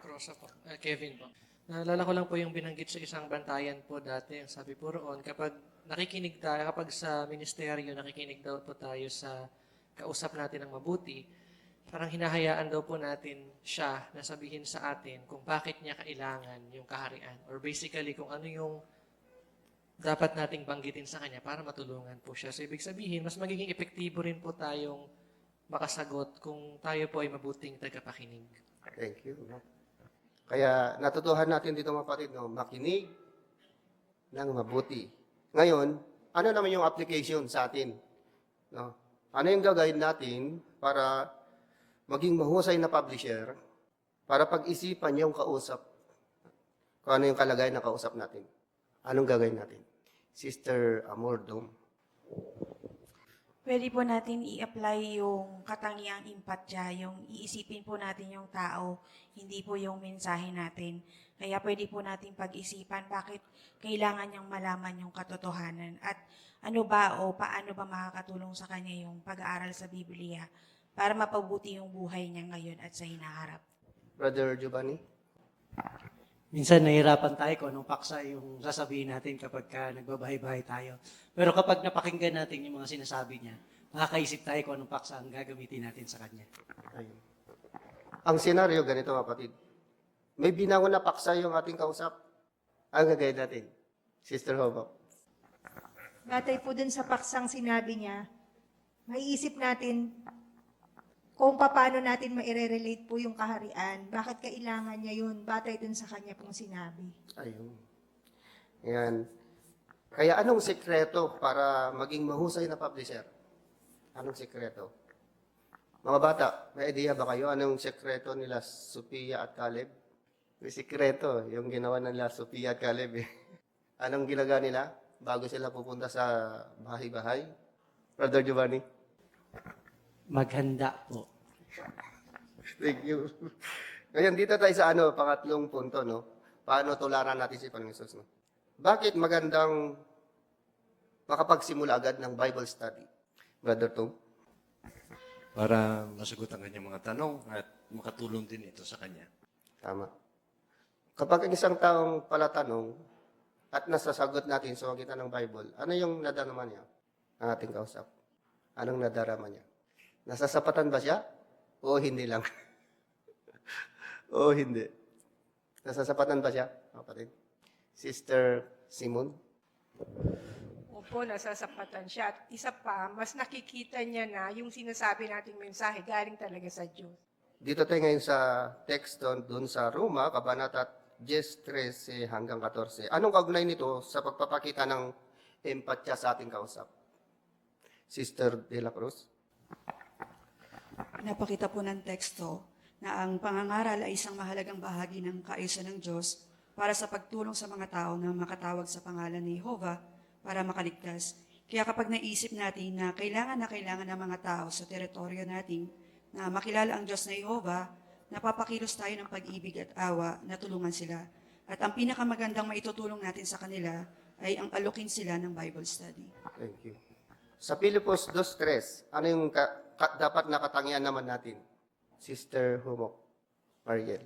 Rosa po. Kevin po. Naalala ko lang po yung binanggit sa isang bantayan po dati. Ang sabi po roon, kapag nakikinig tayo, kapag sa ministeryo, nakikinig daw po tayo sa kausap natin ng mabuti, parang hinahayaan daw po natin siya na sabihin sa atin kung bakit niya kailangan yung kaharian. Or basically, kung ano yung dapat nating banggitin sa kanya para matulungan po siya. So, ibig sabihin, mas magiging epektibo rin po tayong makasagot kung tayo po ay mabuting tagapakinig. Thank you. No? Kaya natutuhan natin dito mga kapatid, no? Makinig ng mabuti. Ngayon, ano naman yung application sa atin? No? Ano yung gagawin natin para maging mahusay na publisher para pag-isipan yung kausap? Kung ano yung kalagayan ng kausap natin? Anong gagawin natin? Sister Amordom. Pwede po natin i-apply yung katangiang empatya, yung iisipin po natin yung tao, hindi po yung mensahe natin. Kaya pwede po natin pag-isipan bakit kailangan niyang malaman yung katotohanan at ano ba o paano ba makakatulong sa kanya yung pag-aaral sa Biblia para mapabuti yung buhay niya ngayon at sa hinaharap. Brother Giovanni? Minsan nahihirapan tayo kung anong paksa yung sasabihin natin kapag nagbabahay-bahay tayo. Pero kapag napakinggan natin yung mga sinasabi niya, makakaisip tayo kung anong paksa ang gagamitin natin sa kanya. Ayun. Ang senaryo, ganito mga kapatid. May binangon na paksa yung ating kausap. Ang gagawin natin. Sister Hobo. Batay po dun sa paksang sinabi niya, maiisip natin kung paano natin maire-relate po yung kaharian. Bakit kailangan niya yun? Batay dun sa kanya pong sinabi. Ayun. Yan. Kaya anong sekreto para maging mahusay na publisher? Anong sekreto? Mga bata, may idea ba kayo anong sekreto nila Sophia at Caleb? May sekreto, yung ginawa nila Sophia at Caleb. Anong ginagawa nila bago sila pupunta sa bahay-bahay? Brother Giovanni? Maghanda po. Thank you. Ngayon, dito tayo sa pangatlong punto, no? Paano tularan natin si Panginoon Jesus, no? Bakit magandang makapagsimula agad ng Bible study? Brother Tom? Para masagot ang kanyang mga tanong at makatulong din ito sa kanya. Tama. Kapag ang isang taong palatanong at nasasagot natin sa magitan ng Bible, ano yung nadarama niya? Ang ating kausap. Anong nadarama niya? Nasasapatan ba siya? O hindi lang? O hindi? Nasasapatan ba siya? Kapatid? Sister Simon? Opo, nasasapatan siya. At isa pa, mas nakikita niya na yung sinasabi nating mensahe galing talaga sa Diyos. Dito tayo ngayon sa text doon sa Roma, Kabanata 10:13 hanggang 14. Anong kaugnay nito sa pagpapakita ng empatya sa ating kausap? Sister De La Cruz? Napakita po ng teksto na ang pangangaral ay isang mahalagang bahagi ng kaayusan ng Diyos para sa pagtulong sa mga tao na makatawag sa pangalan ni Jehovah para makaligtas. Kaya kapag naisip natin na kailangan ng mga tao sa teritoryo natin na makilala ang Diyos na Jehovah, napapakilos tayo ng pag-ibig at awa na tulungan sila. At ang pinakamagandang maitutulong natin sa kanila ay ang alukin sila ng Bible study. Thank you. Sa Pilipos 2:3, ano yung dapat na katangian naman natin? Sister Humok, Mariel.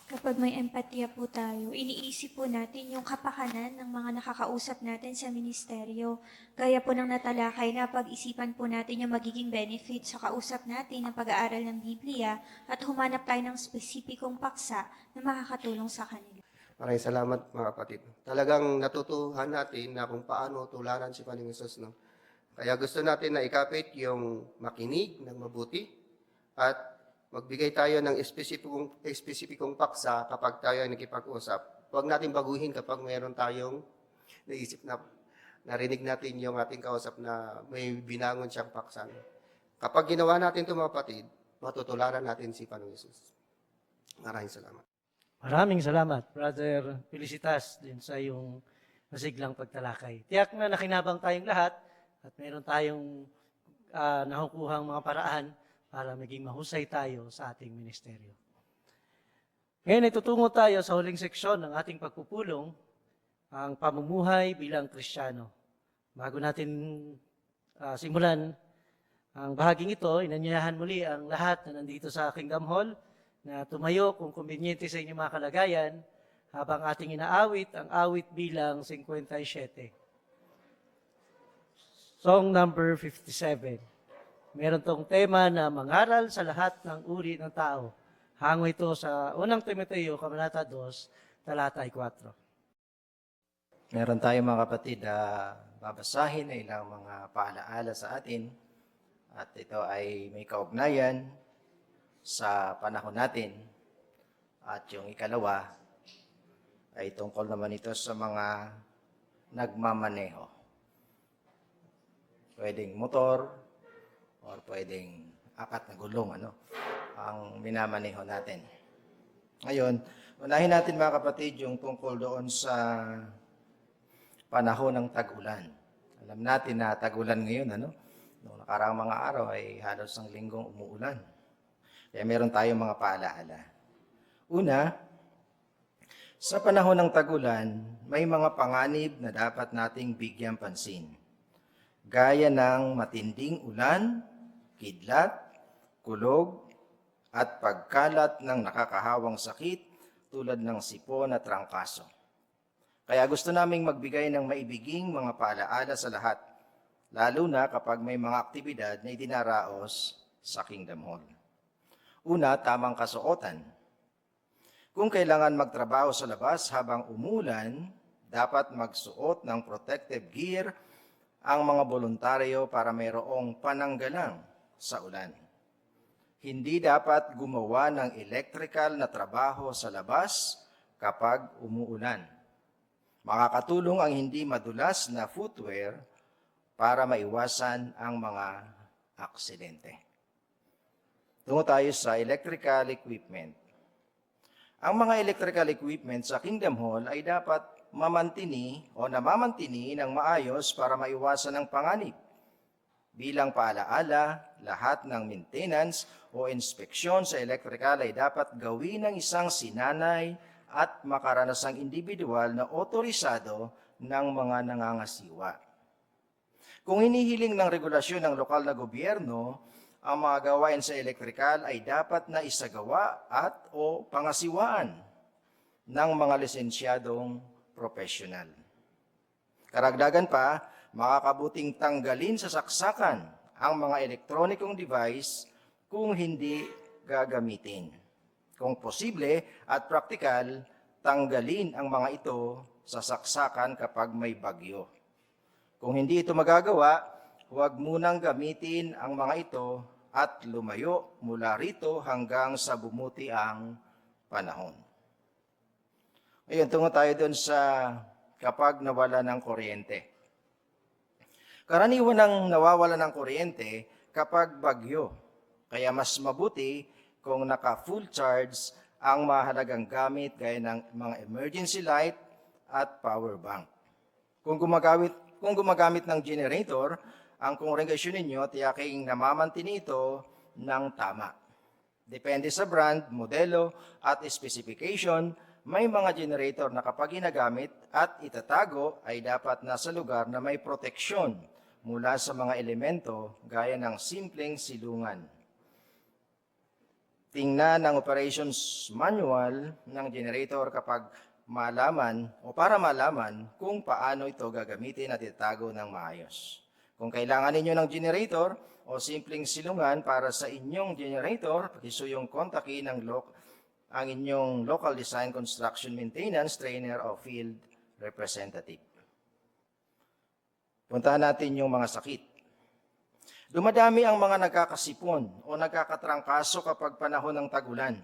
Kapag may empatya po tayo, iniisip po natin yung kapakanan ng mga nakakausap natin sa ministeryo. Gaya po ng natalakay na pag-isipan po natin yung magiging benefit sa kausap natin ng pag-aaral ng Biblia at humanap tayo ng spesipikong paksa na makakatulong sa kanila. Maraming salamat mga kapatid. Talagang natutuhan natin na kung paano tularan si Panginoon Jesus. No? Kaya gusto natin na ikapit yung makinig ng mabuti at magbigay tayo ng espesipikong paksa kapag tayo ay nakipag-usap huwag natin baguhin kapag mayroon tayong naisip na narinig natin yung ating kausap na may binangon siyang paksan. Kapag ginawa natin ito, mga kapatid, matutularan natin si Panginoon Hesus. Maraming salamat. Maraming salamat, Brother Felicitas, din sa iyong masiglang pagtalakay. Tiyak na nakinabang tayong lahat at meron tayong nakukuhang mga paraan para maging mahusay tayo sa ating ministeryo. Ngayon ay tutungo tayo sa huling seksyon ng ating pagpupulong, ang pamumuhay bilang Kristiyano. Bago natin simulan ang bahaging ito, inanyayahan muli ang lahat na nandito sa Kingdom Hall na tumayo kung kumbinyente sa inyong mga kalagayan habang ating inaawit ang awit bilang 57. Song number 57. Meron tong tema na mangaral sa lahat ng uri ng tao. Hango ito sa unang Timoteo, Kabanata 2, talata 4. Meron tayong mga kapatid na babasahin na ilang mga paalaala sa atin at ito ay may kaugnayan sa panahon natin. At yung ikalawa ay tungkol naman ito sa mga nagmamaneho. Pwedeng motor or pwedeng apat na gulong ang minamaneho natin. Ngayon, unahin natin mga kapatid yung tungkol doon sa panahon ng tag-ulan. Alam natin na tag-ulan ngayon, noong nakaraang mga araw ay halos ang linggong umuulan. Kaya meron tayong mga paalaala. Una, sa panahon ng tag-ulan, may mga panganib na dapat nating bigyang pansin. Gaya ng matinding ulan, kidlat, kulog, at pagkalat ng nakakahawang sakit tulad ng sipon at trangkaso. Kaya gusto naming magbigay ng maibiging mga paalaala sa lahat, lalo na kapag may mga aktibidad na idinaraos sa Kingdom Hall. Una, tamang kasuotan. Kung kailangan magtrabaho sa labas habang umulan, dapat magsuot ng protective gear ang mga voluntaryo para mayroong pananggalang sa ulan. Hindi dapat gumawa ng electrical na trabaho sa labas kapag umuulan. Makakatulong ang hindi madulas na footwear para maiwasan ang mga aksidente. Tungo tayo sa electrical equipment. Ang mga electrical equipment sa Kingdom Hall ay dapat namamantini ng maayos para maiwasan ang panganib. Bilang paalaala, lahat ng maintenance o inspeksyon sa electrical ay dapat gawin ng isang sinanay at makaranasang individual na otorisado ng mga nangangasiwa. Kung hinihiling ng regulasyon ng lokal na gobyerno, ang mga gawain sa electrical ay dapat na isagawa at o pangasiwaan ng mga lisensyadong profesional. Karagdagan pa, makakabuting tanggalin sa saksakan ang mga elektronikong device kung hindi gagamitin. Kung posible at praktikal, tanggalin ang mga ito sa saksakan kapag may bagyo. Kung hindi ito magagawa, huwag munang gamitin ang mga ito at lumayo mula rito hanggang sa bumuti ang panahon. Ayun, tungo tayo doon sa kapag nawala ng kuryente. Karaniwan ng nawawala ng kuryente kapag bagyo. Kaya mas mabuti kung naka-full charge ang mahalagang gamit gaya ng mga emergency light at power bank. Kung gumagamit ng generator, ang kongregasyon ninyo tiyaking namamantini ito ng tama. Depende sa brand, modelo at specification, may mga generator na kapag ginagamit at itatago ay dapat nasa lugar na may proteksyon mula sa mga elemento gaya ng simpleng silungan. Tingnan ang operations manual ng generator kapag para malaman kung paano ito gagamitin at itatago ng maayos. Kung kailangan ninyo ng generator o simpleng silungan para sa inyong generator, pakisuyong kontakin ang inyong local design construction maintenance trainer o field representative. Puntahan natin yung mga sakit. Dumadami ang mga nagkakasipon o nagkakatrangkaso kapag panahon ng tag-ulan.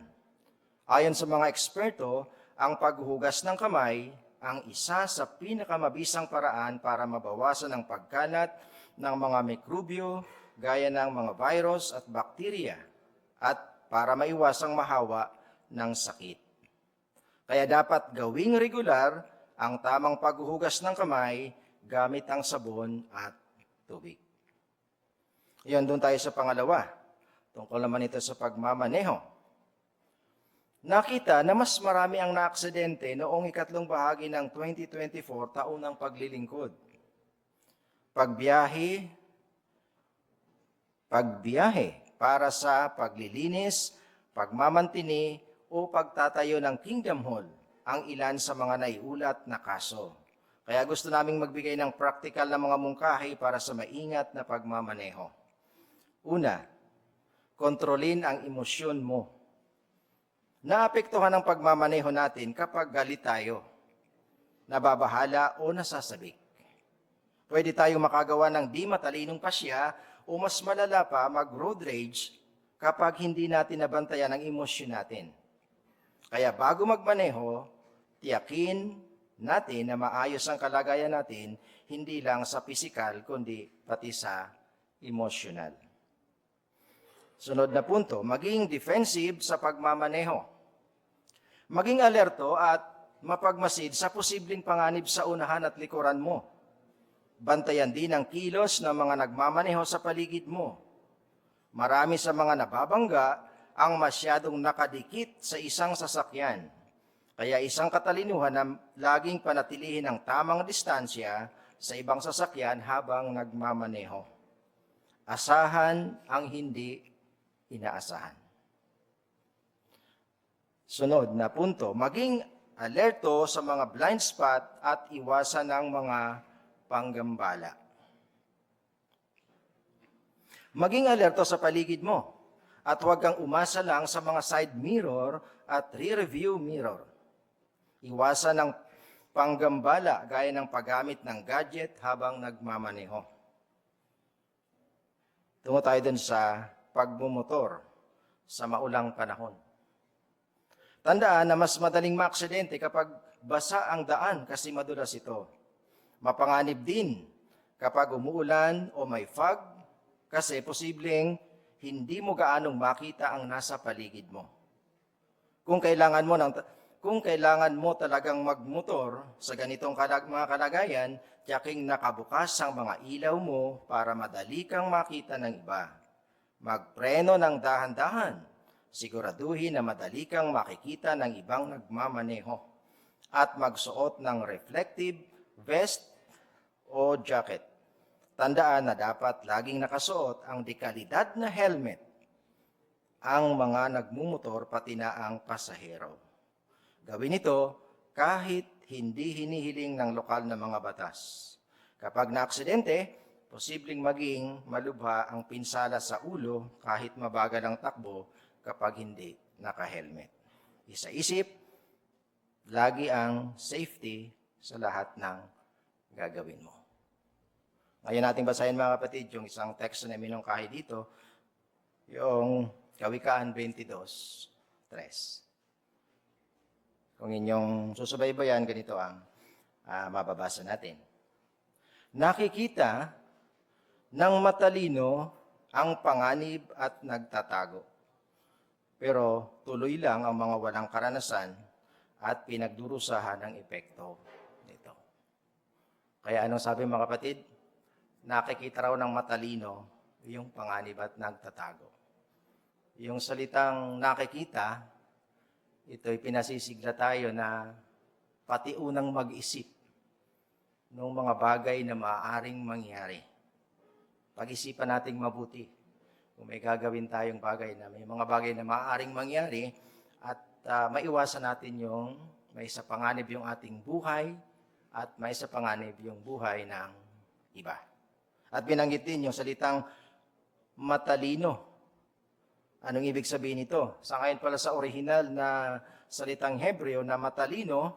Ayon sa mga eksperto, ang paghuhugas ng kamay ang isa sa pinakamabisang paraan para mabawasan ang pagkalat ng mga mikrobyo gaya ng mga virus at bakterya at para maiwasang mahawa ng sakit. Kaya dapat gawing regular ang tamang paghuhugas ng kamay gamit ang sabon at tubig. Iyon, doon tayo sa pangalawa. Tungkol naman ito sa pagmamaneho. Nakita na mas marami ang naaksidente noong ikatlong bahagi ng 2024, taon ng paglilingkod. Pagbiyahe para sa paglilinis, pagmamantini o pagtatayo ng Kingdom Hall ang ilan sa mga naiulat na kaso. Kaya gusto naming magbigay ng practical na mga mungkahi para sa maingat na pagmamaneho. Una, kontrolin ang emosyon mo. Naapektuhan ang pagmamaneho natin kapag galit tayo, nababahala o nasasabik. Pwede tayong makagawa ng di matalinong pasya o mas malala pa mag-road rage kapag hindi natin nabantayan ang emosyon natin. Kaya bago magmaneho, tiyakin natin na maayos ang kalagayan natin, hindi lang sa pisikal, kundi pati sa emosyonal. Sunod na punto, maging defensive sa pagmamaneho. Maging alerto at mapagmasid sa posibleng panganib sa unahan at likuran mo. Bantayan din ang kilos ng mga nagmamaneho sa paligid mo. Marami sa mga nababangga ang masyadong nakadikit sa isang sasakyan. Kaya isang katalinuhan na laging panatilihin ang tamang distansya sa ibang sasakyan habang nagmamaneho. Asahan ang hindi inaasahan. Sunod na punto, maging alerto sa mga blind spot at iwasan ang mga panggambala. Maging alerto sa paligid mo at huwag kang umasa lang sa mga side mirror at rear view mirror. Iwasan ang panggambala gaya ng paggamit ng gadget habang nagmamaneho. Tungo tayo dun sa pagmumotor sa maulang panahon. Tandaan na mas madaling maaksidente kapag basa ang daan kasi madulas ito. Mapanganib din kapag umuulan o may fog kasi posibleng hindi mo gaanong makita ang nasa paligid mo. Kung kailangan mo talagang magmotor sa ganitong mga kalagayan, tiyaking nakabukas ang mga ilaw mo para madali kang makita ng iba. Magpreno ng dahan-dahan. Siguraduhin na madali kang makikita ng ibang nagmamaneho at magsuot ng reflective vest o jacket. Tandaan na dapat laging nakasuot ang dekalidad na helmet ang mga nagmumotor pati na ang pasahero. Gawin ito kahit hindi hinihiling ng lokal na mga batas. Kapag naaksidente, posibleng maging malubha ang pinsala sa ulo kahit mabagal ang takbo kapag hindi naka-helmet. Isa-isip, lagi ang safety sa lahat ng gagawin mo. Ngayon natin basahin mga kapatid yung isang text na minungkahi dito, yung Kawikaan 22:3. Kung inyong susubaybayan, ganito ang mababasa natin. Nakikita ng matalino ang panganib at nagtatago. Pero tuloy lang ang mga walang karanasan at pinagdurusahan ng epekto nito. Kaya anong sabi mga kapatid? Nakikita raw ng matalino yung panganib at nagtatago. Yung salitang nakikita, ito'y pinasisigla tayo na pati unang mag-isip ng mga bagay na maaaring mangyari. Pag-isipan nating mabuti. Kung may gagawin tayong bagay na may mga bagay na maaaring mangyari at maiwasan natin yung may sa panganib yung ating buhay at may sa panganib yung buhay ng iba. At binanggit din yung salitang matalino. Anong ibig sabihin nito? Sa ngayon pala sa orihinal na salitang Hebreo na matalino,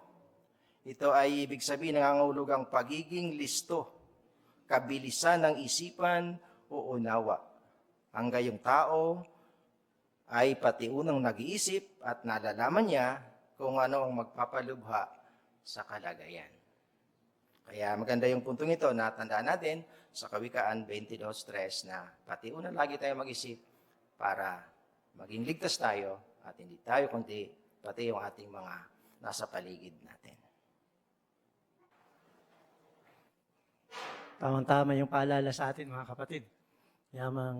ito ay ibig sabihin nangangahulugan ang pagiging listo, kabilisan ng isipan o unawa. Ang gayong tao ay pati unang nag-iisip at nalalaman niya kung ano ang magpapalubha sa kalagayan. Kaya maganda yung puntong ito na tandaan natin sa Kawikaan 22:3 na pati una lagi tayo mag-isip para maging ligtas tayo at hindi tayo kundi pati yung ating mga nasa paligid natin. Tamang-tama yung paalala sa atin, mga kapatid. Yamang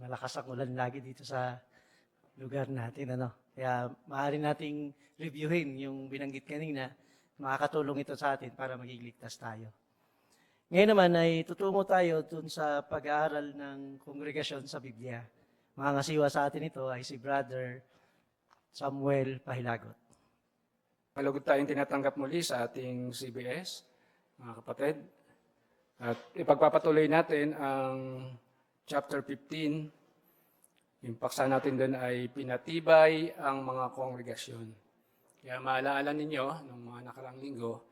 malakas ang ulan lagi dito sa lugar natin. Kaya maaari nating reviewin yung binanggit kanina. Makakatulong ito sa atin para maging ligtas tayo. Ngayon naman ay tutungo tayo dun sa pag-aaral ng kongregasyon sa Biblia. Mga ngasiwa sa atin ito ay si Brother Samuel Pahilagot. Malugod tayong tinatanggap muli sa ating CBS, mga kapatid. At ipagpapatuloy natin ang chapter 15. Yung paksa natin doon ay pinatibay ang mga kongregasyon. Kaya maalaala ninyo, nung mga nakarang linggo,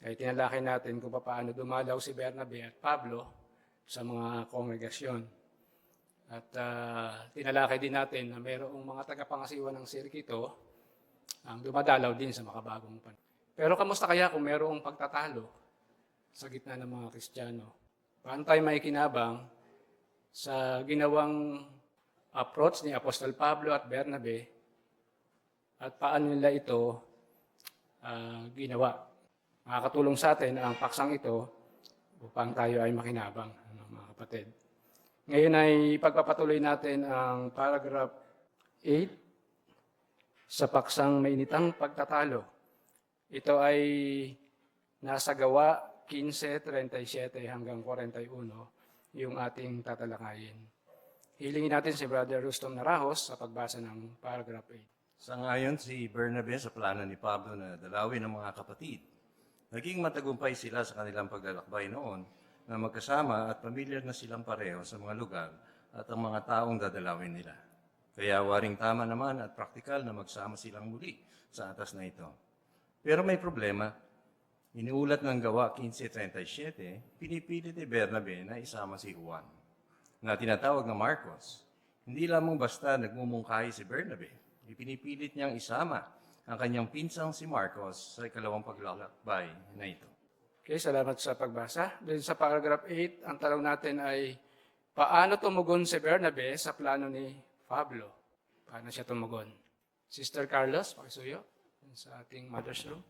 ay tinalakay natin kung paano dumalaw si Bernabe at Pablo sa mga kongregasyon. At tinalakay din natin na mayroong mga tagapangasiwa ng sirkito ang dumadalaw din sa makabagong panahon. Pero kamusta kaya kung mayroong pagtatalo sa gitna ng mga Kristiyano? Paano tayo maikinabang sa ginawang approach ni Apostol Pablo at Bernabe at paano nila ito ginawa? Makakatulong sa atin ang paksang ito upang tayo ay makinabang, mga kapatid. Ngayon ay pagpapatuloy natin ang paragraph 8 sa paksang mainitang pagtatalo. Ito ay nasa Gawa 15:37 hanggang 41 yung ating tatalakayin. Hilingin natin si Brother Rustom Narajos sa pagbasa ng paragraph 8. Sangayon si Bernabe sa plano ni Pablo na dalawin ang mga kapatid. Naging matagumpay sila sa kanilang paglalakbay noon na magkasama at pamilyar na silang pareho sa mga lugar at ang mga taong dadalawin nila. Kaya waring tama naman at praktikal na magsama silang muli sa atas na ito. Pero may problema. Iniulat ng Gawa 15:37, pinipilit ni Bernabe na isama si Juan, na tinatawag na Marcos. Hindi lamang basta nagmumungkahi si Bernabe, ipinipilit niyang isama ang kanyang pinsang si Marcos sa ikalawang paglalakbay na ito. Okay, salamat sa pagbasa. Doon sa paragraph 8, ang tanong natin ay, paano tumugon si Bernabe sa plano ni Pablo? Paano siya tumugon? Sister Carlos, pakisuyo sa ating mother's room.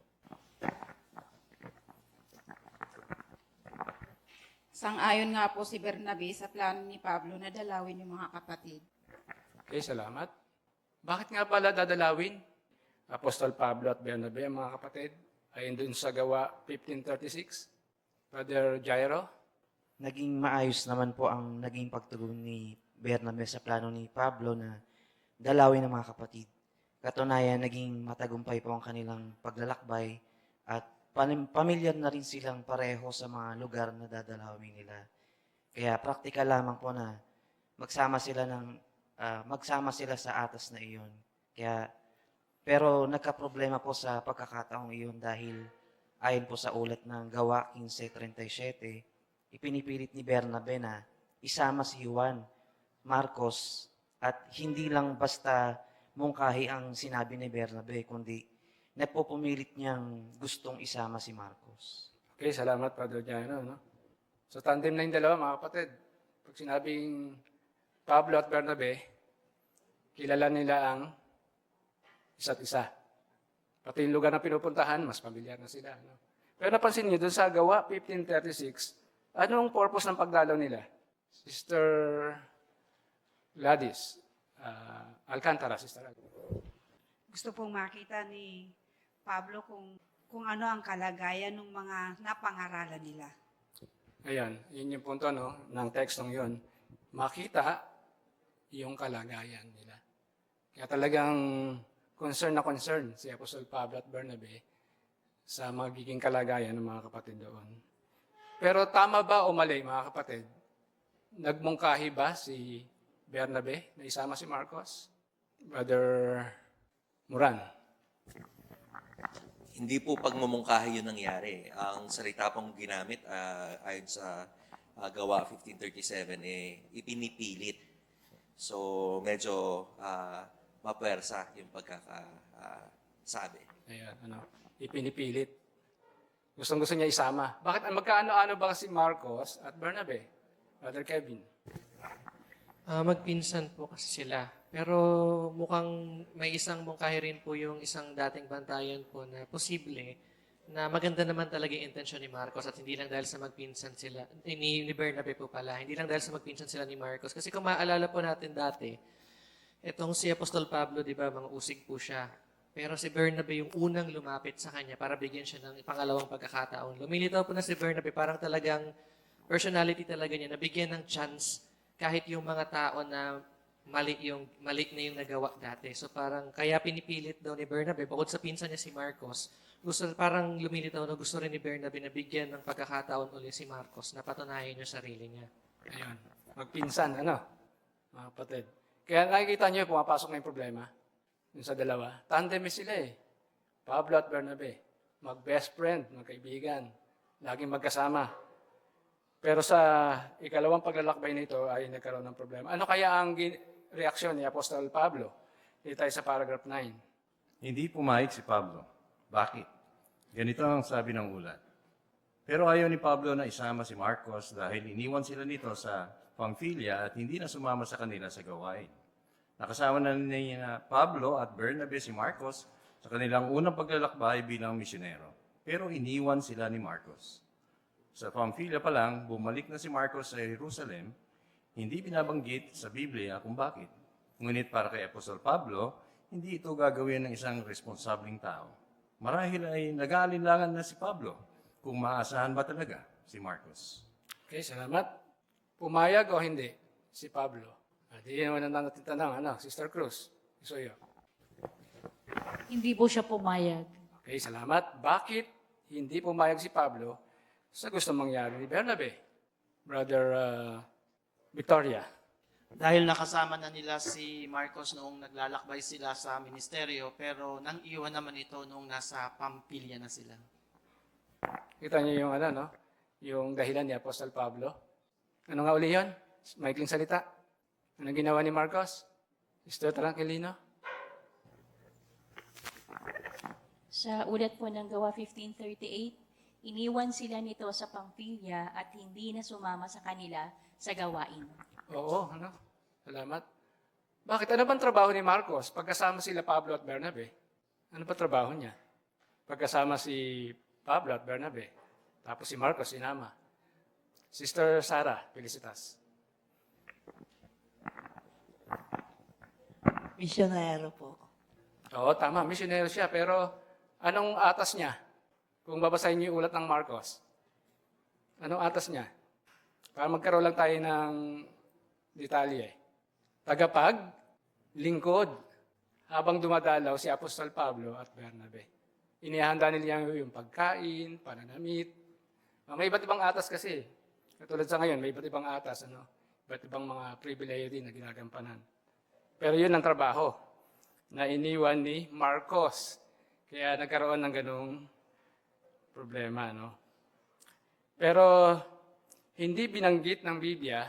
Sang-ayon nga po si Bernabe sa plano ni Pablo na dalawin yung mga kapatid. Okay, salamat. Bakit nga pala dadalawin Apostol Pablo at Bernabe ang mga kapatid? Ayon dun sa Gawa 15:36. Brother Jairo? Naging maayos naman po ang naging pagtugon ni Bernabe sa plano ni Pablo na dalawin ang mga kapatid. Katunayan, naging matagumpay po ang kanilang paglalakbay at pamilyar na rin silang pareho sa mga lugar na dadalawin nila. Kaya praktikal lamang po na magsama sila sa atas na iyon. Pero nagkaproblema po sa pagkakataong iyon dahil ayon po sa ulat ng Gawa 15:37, ipinipilit ni Bernabe na isama si Juan, Marcos, at hindi lang basta mungkahi ang sinabi ni Bernabe, kundi napupumilit niyang gustong isama si Marcos. Okay, salamat, Brother Jairo. No? So, tandem na yung dalawa, mga kapatid. Pag sinabing Pablo at Bernabe, kilala nila ang isa't isa. Pati yung lugar na pinupuntahan, mas pamilyar na sila. No? Pero napansin niyo, doon sa Gawa 15:36, anong purpose ng pagdalaw nila? Sister Gladys, Alcantara, Sister Alcantara. Gusto pong makita ni Pablo kung ano ang kalagayan ng mga napangaralan nila. Ayan, yun yung punto ng tekstong yun. Makita yung kalagayan nila. Kaya talagang concern na concern si Apostol Pablo at Bernabe sa magiging kalagayan ng mga kapatid doon. Pero tama ba o mali, mga kapatid? Nagmungkahi ba si Bernabe na isama si Marcos? Brother Moran. Hindi po pagmumungkahi yun nangyari. Ang salita pong ginamit ayon sa Gawa 15:37, ipinipilit. So medyo mapuwersa yung pagkakasabi. Ayan, ipinipilit. Gustong-gusto niya isama. Bakit magkaano-ano ba si Marcos at Bernabe? Brother Kevin. Magpinsan po kasi sila. Pero mukhang may isang mungkahi rin po yung isang dating bantayan po na posible na maganda naman talaga yung intensyon ni Marcos at hindi lang dahil sa magpinsan sila, ni Bernabe po pala, hindi lang dahil sa magpinsan sila ni Marcos. Kasi kung maaalala po natin dati, itong si Apostol Pablo, di ba, mga usig po siya. Pero si Bernabe yung unang lumapit sa kanya para bigyan siya ng pangalawang pagkakataon. Lumilitaw po na si Bernabe, parang talagang personality talaga niya, nabigyan ng chance kahit yung mga tao na mali na yung nagawa dati. So parang kaya pinipilit daw ni Bernabe, bukod sa pinsan niya si Marcos, parang lumilitaw na gusto rin ni Bernabe na bigyan ng pagkakataon ulit si Marcos na patunayan yung sarili niya. Ayun. Magpinsan, mga kapatid. Kaya nakikita niyo, pumapasok na yung problema. Yung sa dalawa. Tandem sila eh. Pablo at Bernabe. Mag-best friend, magkaibigan. Laging magkasama. Pero sa ikalawang paglalakbay nito ay nagkaroon ng problema. Ano kaya ang reaksyon ni Apostol Pablo? Dito tayo sa paragraph 9. Hindi pumayag si Pablo. Bakit? Ganito ang sabi ng ulat. Pero ayaw ni Pablo na isama si Marcos dahil iniwan sila nito sa Pamphylia at hindi na sumama sa kanila sa gawain. Nakasama na niya Pablo at Bernabe si Marcos sa kanilang unang paglalakbay bilang misyonero. Pero iniwan sila ni Marcos. Sa Pamphylia pa lang, bumalik na si Marcos sa Jerusalem, hindi binabanggit sa Biblia kung bakit. Ngunit para kay Apostol Pablo, hindi ito gagawin ng isang responsableng tao. Marahil ay nag-aalinlangan na si Pablo kung maaasahan ba talaga si Marcos. Okay, salamat. Pumayag o hindi si Pablo? Di naman natin tanong, Sister Cruz, Isoyo. Hindi po siya pumayag. Okay, salamat. Bakit hindi pumayag si Pablo sa gusto mangyari ni Bernabe? Brother Victoria. Dahil nakasama na nila si Marcos noong naglalakbay sila sa ministeryo, pero nang iwan naman ito noong nasa Pampilya na sila. Kita niyo yung yung dahilan ni Apostol Pablo. Ano nga uli yun? Maikling salita. Anong ginawa ni Marcos? Sister Tranquilino? Sa ulat po ng Gawa 15:38, iniwan sila nito sa Pamphylia at hindi na sumama sa kanila sa gawain. Oo, Salamat. Bakit? Ano bang trabaho ni Marcos pagkasama sila Pablo at Bernabe? Ano ba trabaho niya? Pagkasama si Pablo at Bernabe, tapos si Marcos sinama. Sister Sarah, Felicitas. Misyonero po. Oo, tama. Misyonero siya. Pero anong atas niya? Kung babasahin niyo yung ulat ng Marcos. Anong atas niya? Para magkaroon lang tayo ng detalye. Tagapag, lingkod, habang dumadalaw si Apostol Pablo at Bernabe. Inihanda nila yung pagkain, pananamit. May iba't ibang atas kasi. Katulad sa ngayon, may iba't ibang atas. Iba't ibang mga privilege din na ginagampanan. Pero yun ang trabaho na iniwan ni Marcos. Kaya nagkaroon ng ganung problema. Pero hindi binanggit ng Biblia,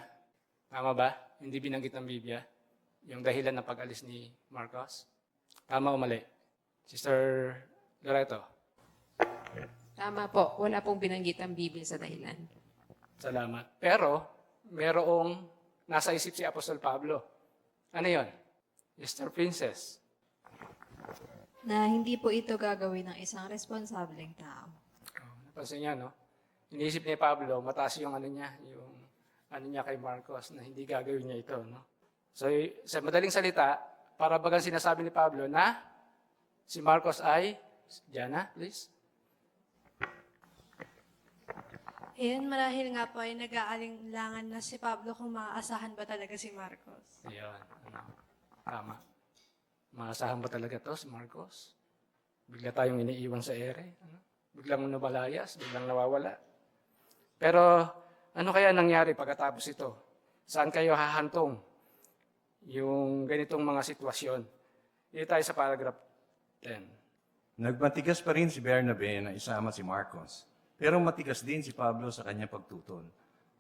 tama ba? Hindi binanggit ng Biblia yung dahilan ng pag-alis ni Marcos? Tama o mali? Sister Loreto? Tama po. Wala pong binanggit ang Biblia sa dahilan. Salamat. Pero, merong nasa isip si Apostol Pablo. Ano yon? Sister Princess. Na hindi po ito gagawin ng isang responsableng tao. Napansin niya, Iniisip ni Pablo, mataas yung kay Marcos na hindi gagawin niya ito, So, sa madaling salita, para bagang sinasabi ni Pablo na si Marcos ay, Jana, please. Ayun, marahil nga po ay nag-aalinlangan na si Pablo kung maaasahan ba talaga si Marcos. Ayun, tama. Maasahan ba talaga to si Marcos? Bigla tayong iniiwan sa ere. Biglang nabalayas, biglang nawawala. Pero ano kaya nangyari pagkatapos ito? Saan kayo hahantong yung ganitong mga sitwasyon? Dito tayo sa paragraph 10. Nagmatigas pa rin si Bernabe na isama si Marcos. Pero matigas din si Pablo sa kanyang pagtutol.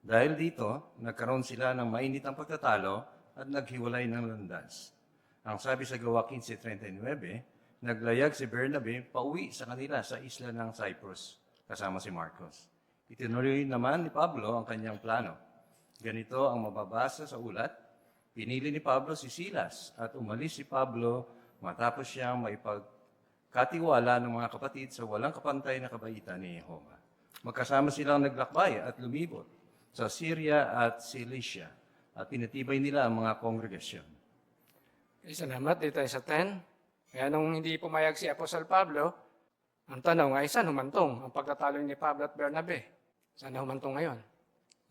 Dahil dito, nagkaroon sila ng mainit ang pagtatalo at naghiwalay ng landas. Ang sabi sa Gawa 15:39, naglayag si Bernabe pauwi sa kanila sa isla ng Cyprus kasama si Marcos. Itinuloy naman ni Pablo ang kanyang plano. Ganito ang mababasa sa ulat. Pinili ni Pablo si Silas at umalis si Pablo matapos siyang maipagkatiwala ng mga kapatid sa walang kapantay na kabaitan ni Jehova. Magkasama silang naglakbay at lumibot sa Syria at Cilicia at pinatibay nila ang mga kongregasyon. Okay, salamat. Dito tayo sa 10. Kaya nung hindi pumayag si Apostol Pablo, ang tanong ay saan humantong ang pagtatalo ni Pablo at Bernabe? Saan humantong ngayon?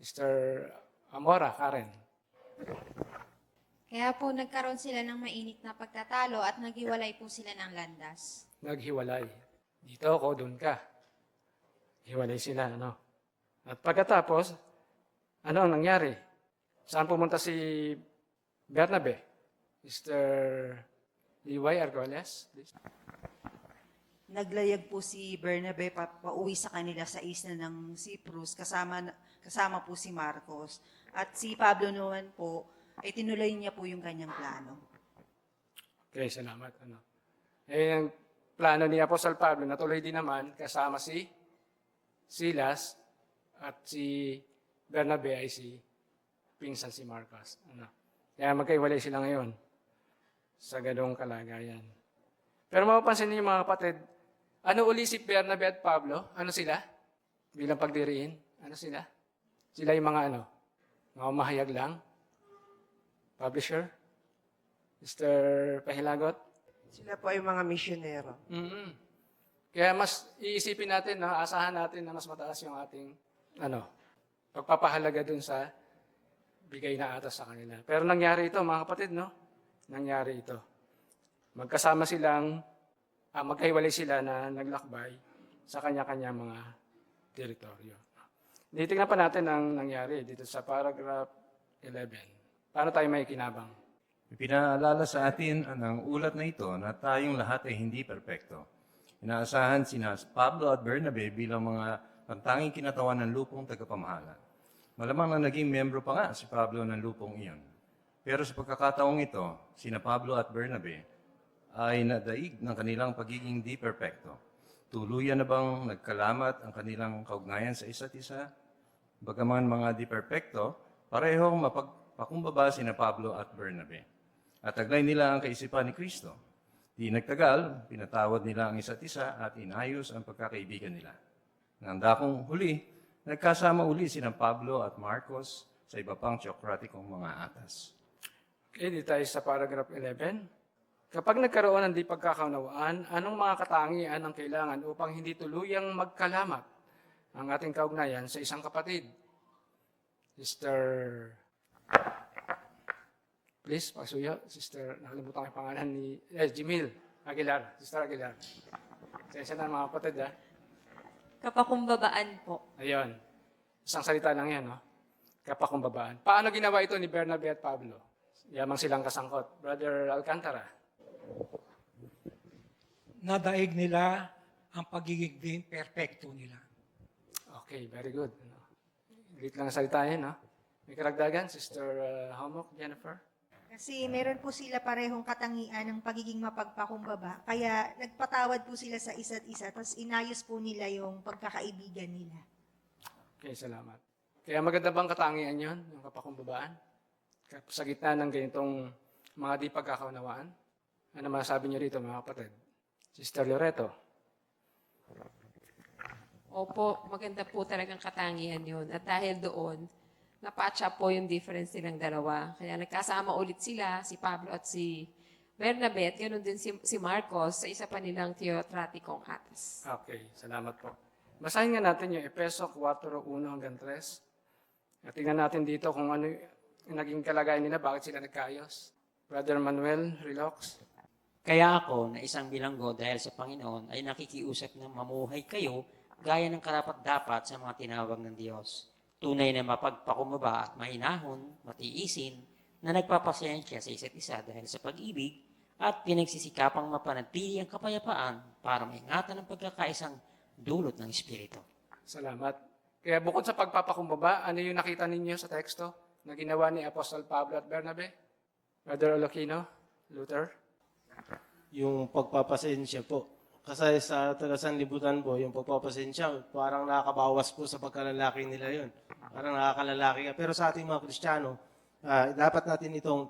Mr. Amora, Karen. Kaya po nagkaroon sila ng mainit na pagtatalo at naghiwalay po sila ng landas. Naghiwalay. Dito ako, doon ka. Hiwalay sila, ano? At pagkatapos, ano ang nangyari? Saan pumunta si Bernabe? Mr. Liway Argoles, please. Naglayag po si Bernabe pauwi sa kanila sa isla ng Cyprus, kasama po si Marcos. At si Pablo naman po, ay tinuloy niya po yung kanyang plano. Okay, salamat. Ano? Ang plano ni Apostol Pablo, natuloy din naman, kasama si Silas at si Bernabe ay si pinsan si Marcos. Ano? Kaya magkaiwalay sila ngayon sa ganong kalagayan. Pero mapapansin niyo mga kapatid, ano uli si Bernabe at Pablo? Ano sila? Bilang pagdiriin? Ano sila? Sila yung mga ano? Mga mahayag lang? Publisher? Mr. Pahilagot? Sila po ay mga misyonero. Kaya mas iisipin natin, no, asahan natin na mas mataas yung ating pagpapahalaga dun sa bigay na atas sa kanila. Pero nangyari ito, mga kapatid, no? Nangyari ito. Magkasama silang, magkahiwalay sila na naglakbay sa kanya-kanya mga teritoryo. Titingnan pa natin ang nangyari dito sa paragraph 11. Paano tayo may kinabang? Pinaalala sa atin ng ulat na ito na tayong lahat ay hindi perpekto. Inaasahan sina Pablo at Bernabe bilang mga pantanging kinatawan ng lupong tagapamahala. Malamang na naging membro pa nga si Pablo ng lupong iyon. Pero sa pagkakataong ito, sina Pablo at Bernabe ay nadaig ng kanilang pagiging di perpekto. Tuluyan na bang nagkalamat ang kanilang kaugnayan sa isa't isa? Bagaman mga di perpekto, parehong mapagpakumbaba sina Pablo at Bernabe. At taglay nila ang kaisipan ni Kristo. Di nagtagal, pinatawad nila ang isa't isa at inayos ang pagkakaibigan nila. Nang dakong huli, nagkasama uli sina Pablo at Marcos sa iba pang teokratikong mga atas. Okay, dito tayo sa paragraph 11. Kapag nagkaroon ng di pagkakaunawaan, anong mga katangian ang kailangan upang hindi tuluyang magkalamat ang ating kaugnayan sa isang kapatid? Sister, please, pasuyo. Sister, nakalimutan ko yung pangalan ni Jimil Aguilar. Sister Aguilar. Sensya na mga kapatid, ha? Kapakumbabaan po. Ayun. Isang salita lang yan, no? Kapakumbabaan. Paano ginawa ito ni Bernabe at Pablo? Yamang silang kasangkot. Brother Alcantara. Nadaig nila ang pagiging perfecto nila. Okay, very good. Ulit lang salita yan, no? May karagdagan, Sister Homok, Jennifer? Kasi meron po sila parehong katangian ng pagiging mapagpakumbaba. Kaya nagpatawad po sila sa isa't isa, tapos inayos po nila yung pagkakaibigan nila. Okay, salamat. Kaya maganda bang katangian yun, yung kapakumbabaan? Sa gitna ng ganitong mga di pagkakaunawaan? Ano masasabi niyo rito, mga kapatid? Sister Loreto. Opo, maganda po talagang katangian yun. At dahil doon, napatch up po yung difference nilang dalawa. Kaya nagkasama ulit sila, si Pablo at si Bernabe, at ganoon din si Marcos sa isa pa nilang teokratikong atas. Okay, salamat po. Basahin nga natin yung Efeso 4:1-3. At tingnan natin dito kung ano yung naging kalagayan nila, bakit sila nagkaayos. Brother Manuel Rilox. Kaya ako, na isang bilanggo dahil sa Panginoon, ay nakikiusap na mamuhay kayo gaya ng karapat-dapat sa mga tinawag ng Diyos. Tunay na mapagpakumbaba at mahinahon, matiisin, na nagpapasensya sa isa't isa dahil sa pag-ibig at pinagsisikapang mapanatili ang kapayapaan para maingatan ang pagkakaisang dulot ng Espiritu. Salamat. Kaya bukod sa pagpapakumbaba, ano yung nakita ninyo sa teksto na ginawa ni Apostol Pablo at Bernabe? Brother Olokino? Luther? Yung pagpapasensya po. Kasi sa taga-sanlibutan po, yung pagpapasensya, parang nakakabawas po sa pagkalalaki nila yun. Parang nakakalalaki ka. Pero sa ating mga Kristiyano, dapat natin itong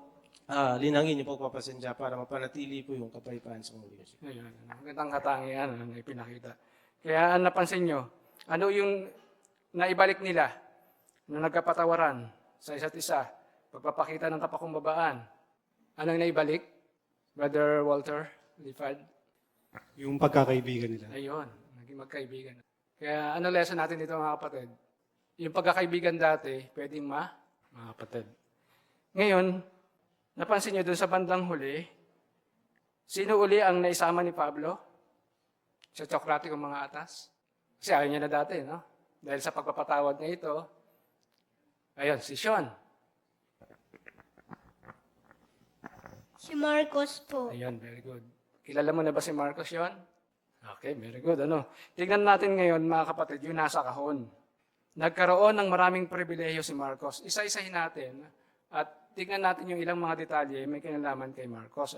linangin yung pagpapasensya para mapanatili po yung kapayapaan sa kongregasyon. Ayun, magandang katangian na ipinakita. Kaya napansin nyo, ano yung naibalik nila na nagkapatawaran sa isa't isa, pagpapakita ng kapakumbabaan. Anong naibalik? Brother Walter Lifad? Yung pagkakaibigan nila. Ayun, naging magkaibigan. Kaya ano lesson natin dito mga kapatid? Yung pagkakaibigan dati, pwedeng mga kapatid. Ngayon, napansin nyo dun sa bandang huli, sino uli ang naisama ni Pablo? Sa Socraticong mga atas? Kasi ayaw niya na dati, no? Dahil sa pagpapatawad niya ito, ayun, si Sean. Si Marcos po. Ayun, very good. Kilala mo na ba si Marcos yun? Okay, very good. Tignan natin ngayon, mga kapatid, yung nasa kahon. Nagkaroon ng maraming pribilehiyo si Marcos. Isa-isahin natin at tignan natin yung ilang mga detalye may kinalaman kay Marcos.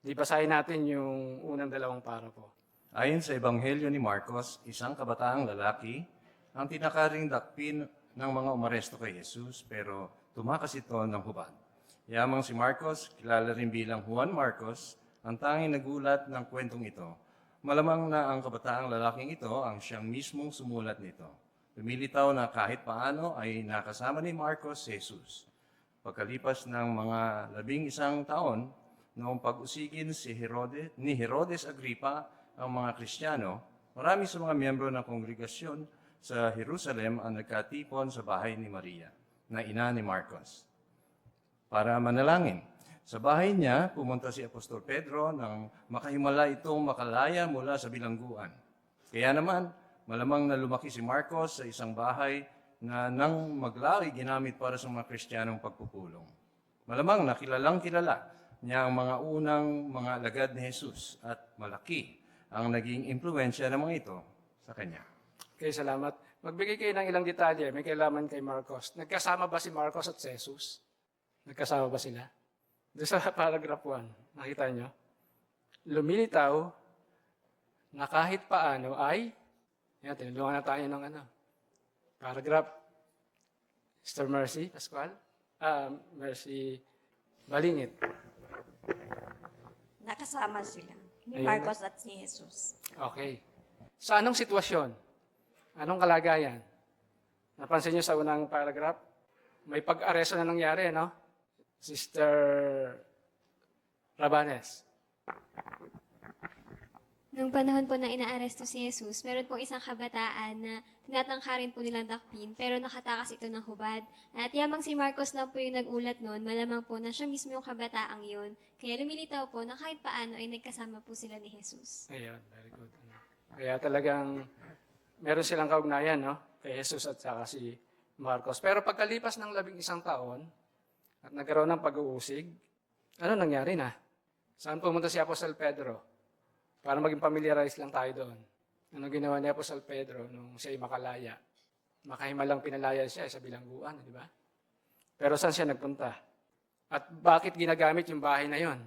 Di basahin natin yung unang dalawang paragraph. Ayon sa Ebanghelyo ni Marcos, isang kabataang lalaki ang tinakaring dakpin ng mga umaresto kay Jesus, pero tumakas ito ng hubad. Yamang si Marcos, kilala rin bilang Juan Marcos, ang tanging nagulat ng kwentong ito. Malamang na ang kabataang lalaking ito ang siyang mismong sumulat nito. Lumilitaw na kahit paano ay nakasama ni Marcos si Jesus. Pagkalipas ng mga 11 taon, noong pag-usigin ni Herodes Agripa ang mga Kristiyano, marami sa mga miyembro ng kongregasyon sa Jerusalem ang nagkatipon sa bahay ni Maria, na ina ni Marcos, para manalangin. Sa bahay niya, pumunta si Apostol Pedro nang makahimala itong makalaya mula sa bilangguan. Kaya naman, malamang na lumaki si Marcos sa isang bahay na nang maglaki ginamit para sa mga Kristiyanong pagpupulong. Malamang na kilalang-kilala niya ang mga unang mga alagad ni Jesus at malaki ang naging impluensya ng mga ito sa kanya. Okay, salamat. Magbigay kayo ng ilang detalye. May kailaman kay Marcos. Nagkasama ba si Marcos at si Jesus? Nagkasama ba sila? Doon sa paragraph 1, nakita nyo? Lumilitaw na kahit paano ay, yan, tinulungan na tayo ng paragraph. Sister Mercy Pascual? Mercy Balingit. Nakasama sila. Ni Ayun. Marcos at si Jesus. Okay. Sa anong sitwasyon? Anong kalagayan? Napansin nyo sa unang paragraph? May pag-aresto na nangyari, no? Sister Rabanes. Nung panahon po na inaaresto si Jesus, meron pong isang kabataan na tinatangkarin po nilang dakpin, pero nakatakas ito ng hubad. At yamang si Marcos lang po yung nag-ulat noon, malamang po na siya mismo yung kabataang yun. Kaya lumilitaw po na kahit paano ay nagkasama po sila ni Jesus. Ayun, very good. Kaya talagang meron silang kaugnayan, no? Kay Jesus at saka si Marcos. Pero pagkalipas ng 11 taon, at nagkaroon ng pag-uusig, ano nangyari na? Saan pumunta si Apostol Pedro? Para maging familiarize lang tayo doon. Ano ginawa ni Apostol Pedro nung siya'y makalaya? Makahimalang pinalaya siya sa bilangguan, di ba? Pero saan siya nagpunta? At bakit ginagamit yung bahay na yon?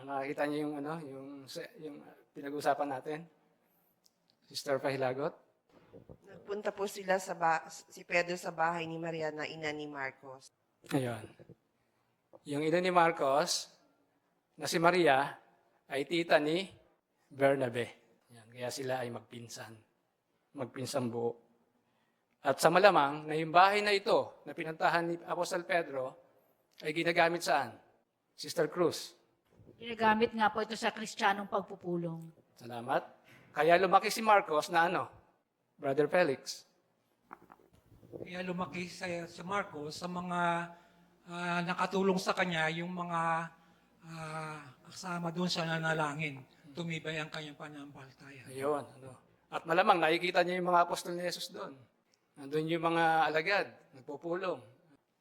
Nakakita niyo yung pinag-usapan natin? Sister Pahilagot? Nagpunta po sila si Pedro sa bahay ni Maria na ina ni Marcos. Ayun. Yung ina ni Marcos, na si Maria, ay tita ni Bernabe. Yan, kaya sila ay magpinsan. Magpinsan buo. At sa malamang, na yung bahay na ito, na pinuntahan ni Apostol Pedro, ay ginagamit saan? Sister Cruz. Ginagamit nga po ito sa Kristiyanong pagpupulong. Salamat. Kaya lumaki si Marcos na Brother Felix. Kaya lumaki si Marcos sa mga nakatulong sa kanya, yung mga kasama doon sa nanalangin. Tumibay ang kanyang pananampalataya. Ayun. At malamang nakikita niya yung mga apostol ni Jesus doon. Nandun yung mga alagad, nagpupulong.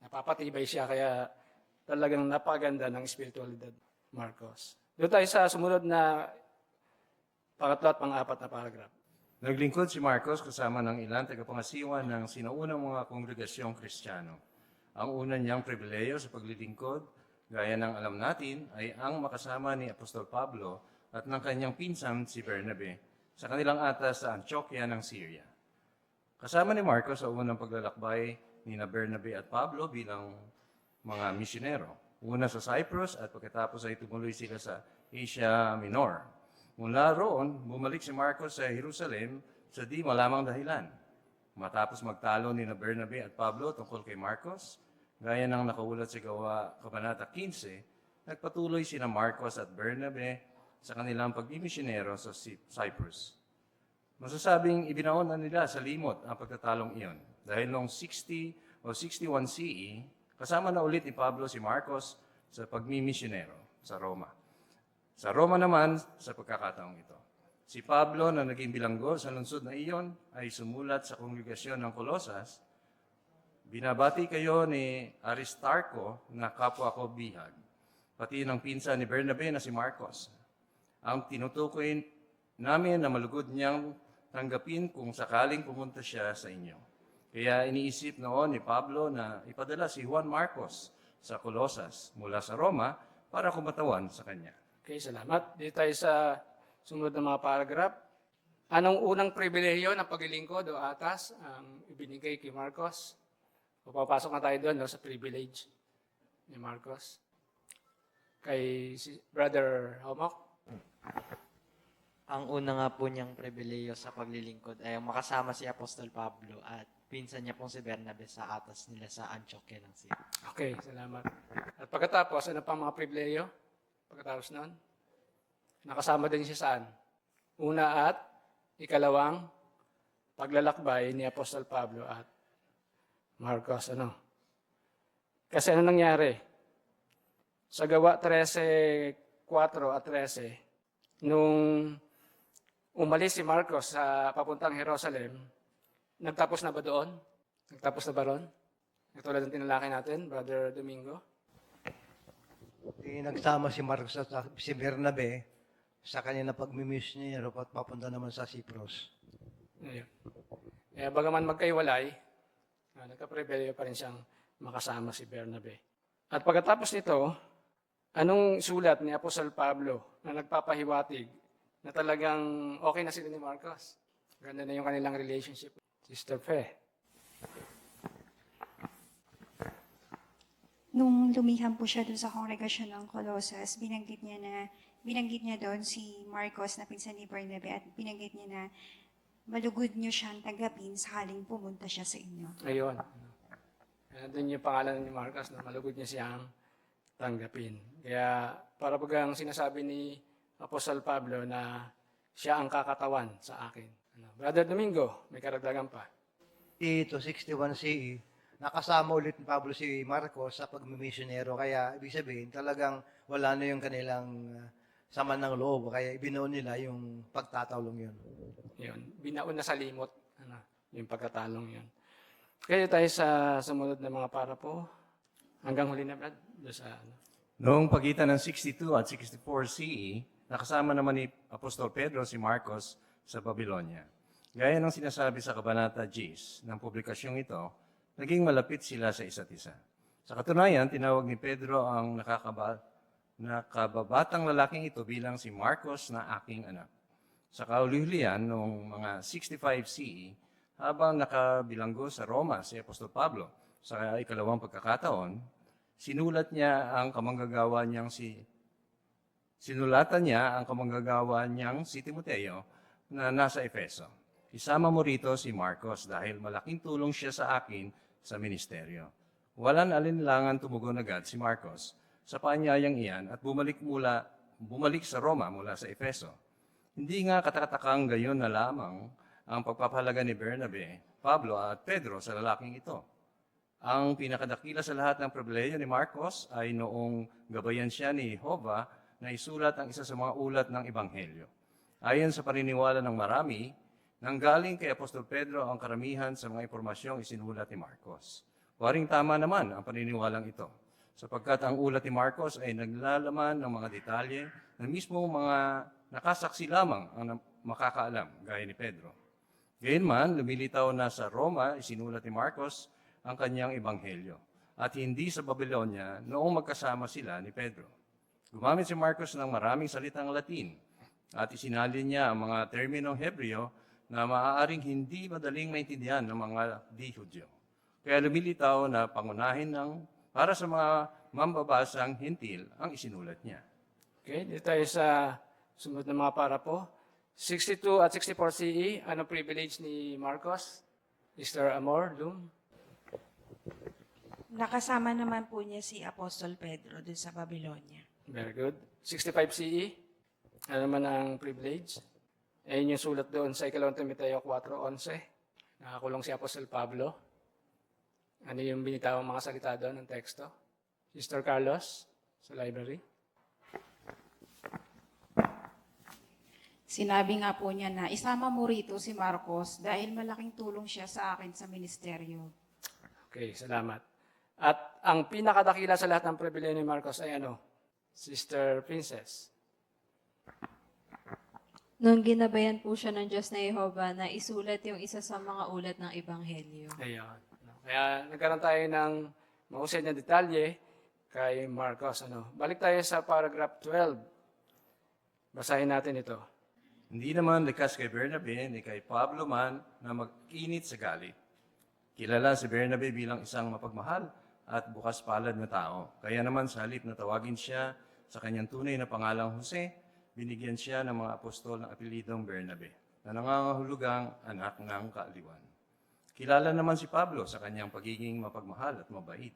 Napapatibay siya, kaya talagang napaganda ng espiritualidad, Marcos. Doon tayo sa sumunod na pangatlo at pang-apat na paragraph. Naglingkod si Marcos kasama ng ilang tagapangasiwa ng sinaunang mga kongregasyong Kristiyano. Ang una niyang pribileyo sa paglilingkod, Gaya ng alam natin ay ang makasama ni Apostol Pablo at ng kanyang pinsan si Bernabe sa kanilang atas sa Antioquia ng Syria. Kasama ni Marcos sa unang paglalakbay ni Bernabe at Pablo bilang mga misyonero. Una sa Cyprus at pagkatapos ay tumuloy sila sa Asia Minor. Mula roon, bumalik si Marcos sa Jerusalem sa di malamang dahilan. Matapos magtalo ni Bernabe at Pablo tungkol kay Marcos, gaya ng nakaulat sa Gawa, Kabanata 15, nagpatuloy sina Marcos at Bernabe sa kanilang pagmimisyonero sa Cyprus. Masasabing ibinaon na nila sa limot ang pagtatalong iyon dahil noong 60 o 61 CE, kasama na ulit ni Pablo si Marcos sa pagmimisyonero sa Roma. Sa Roma naman, sa pagkakataong ito, si Pablo na naging bilanggo sa lungsod na iyon ay sumulat sa kongregasyon ng Colosas, "Binabati kayo ni Aristarco na kapwa ko bihag, pati ng pinsan ni Bernabe na si Marcos. Ang tinutukoy namin na malugod niyang tanggapin kung sakaling pumunta siya sa inyo. Kaya iniisip noon ni Pablo na ipadala si Juan Marcos sa Colosas mula sa Roma para kumatawan sa kanya." Okay, salamat. Dito tayo sa sumunod na mga paragraph. Anong unang pribilehiyo ng paglilingkod o atas ang ibinigay kay Marcos? Papasok na tayo doon sa privilege ni Marcos. Kay si Brother Homok. Ang una nga po niyang pribilehiyo sa paglilingkod ay makasama si Apostol Pablo at pinsan niya pong si Bernabe sa atas nila sa Antioquia ng Syria. Okay, salamat. At pagkatapos, ano pang mga pribilehiyo? Pagkatapos nun, nakasama din siya saan? Una at ikalawang paglalakbay ni Apostol Pablo at Marcos. Kasi ano nangyari? Sa Gawa 13:4 at 13, nung umalis si Marcos sa papuntang Jerusalem, nagtapos na ba doon? Nagtapos na ba ron? Katulad ng tinalakay natin, Brother Domingo. Nagsama si Marcos at si Bernabe sa kanya na pagmimisyonero at papunta naman sa Cyprus. Ayun. Bagaman magkaiwalay, nagka-privilege pa rin siyang makasama si Bernabe. At pagkatapos nito, anong sulat ni Apostol Pablo na nagpapahiwatig na talagang okay na sila ni Marcos? Ganda na yung kanilang relationship. Sister Fe. Nung lumihan po siya doon sa kongregasyon ng Colossus, binanggit niya doon si Marcos na pinsan ni Bernabe at binanggit niya na malugod niyo siyang tanggapin sakaling pumunta siya sa inyo. Ayun. Doon yung pangalan ni Marcos na malugod niya siyang tanggapin. Kaya para bagang sinasabi ni Apostol Pablo na siya ang kakatawan sa akin. Brother Domingo, may karagdagan pa. Ito, 61 CE, nakasama ulit ni Pablo si Marcos sa pagmimisyonero. Kaya, ibig sabihin, talagang wala na yung kanilang sama ng loob. Kaya ibinoon nila yung pagtatawlong yun. Yun. Binaon na sa limot. Yung pagkatalong yun. Kaya tayo sa sumunod na mga parapo. Hanggang huli na, Brad. Noong pagitan ng 62 at 64 CE, nakasama naman ni Apostol Pedro si Marcos sa Babylonia. Gaya ng sinasabi sa Kabanata 10 ng publikasyong ito, naging malapit sila sa isa't isa. Sa katunayan, tinawag ni Pedro ang nakababatang lalaking ito bilang si Marcos na aking anak. Sa kauli-hulihan, noong mga 65 CE, habang nakabilanggo sa Roma si Apostol Pablo sa ikalawang pagkakataon, sinulatan niya ang kamanggagawa niyang si Timoteo na nasa Efeso. Isama mo rito si Marcos dahil malaking tulong siya sa akin sa ministeryo. Walang alinlangan tumugon agad si Marcos sa paanyayang iyan at bumalik sa Roma mula sa Efeso. Hindi nga katakatakang gayon na lamang ang pagpapahalaga ni Bernabe, Pablo at Pedro sa lalaking ito. Ang pinakadakila sa lahat ng pribilehiyo ni Marcos ay noong gabayan siya ni Jehovah na isulat ang isa sa mga ulat ng Ebanghelyo. Ayon sa paniniwala ng marami, nanggaling kay Apostol Pedro ang karamihan sa mga impormasyong isinulat ni Marcos. Waring tama naman ang paniniwalang ito, sapagkat ang ulat ni Marcos ay naglalaman ng mga detalye na mismo mga nakasaksi lamang ang makakaalam, gaya ni Pedro. Gayunman, lumilitaw na sa Roma isinulat ni Marcos ang kanyang ebanghelyo. at hindi sa Babylonia noong magkasama sila ni Pedro. Gumamit si Marcos ng maraming salitang Latin at isinalin niya ang mga terminong Hebreo na maaaring hindi madaling maintindihan ng mga di-Hudyo. Kaya lumilitaw na pangunahin para sa mga mambabasang hintil ang isinulat niya. Okay, dito tayo sa sumunod na mga parapo. 62 at 64 CE, anong privilege ni Marcos? Mr. Amor, Lum? Nakasama naman po niya si Apostol Pedro dun sa Babylonia. Very good. 65 CE, ano naman ang privilege? Ayun yung sulat doon sa 2 Timoteo 4:11. Nakakulong si Apostol Pablo. Ano yung binitawang mga salita doon ng teksto? Sister Carlos, sa library. Sinabi nga po niya na isama mo rito si Marcos dahil malaking tulong siya sa akin sa ministeryo. Okay, salamat. At ang pinakadakila sa lahat ng pribilehyo ni Marcos ay ano? Sister Princess. Nung ginabayan po siya ng Diyos na Jehovah na isulat yung isa sa mga ulat ng Ebanghelyo. Ayun. Kaya nagkaroon tayo ng mahusay na detalye kay Marcos. Balik tayo sa paragraph 12. Basahin natin ito. Hindi naman likas kay Bernabe ni kay Pablo man na mag-init sa galit. Kilala si Bernabe bilang isang mapagmahal at bukas palad na tao. Kaya naman sa halip na tawagin siya sa kanyang tunay na pangalang Jose, binigyan siya ng mga apostol ng apelidong Bernabe, na nangangahulugang anak ng kaaliwan. Kilala naman si Pablo sa kanyang pagiging mapagmahal at mabait.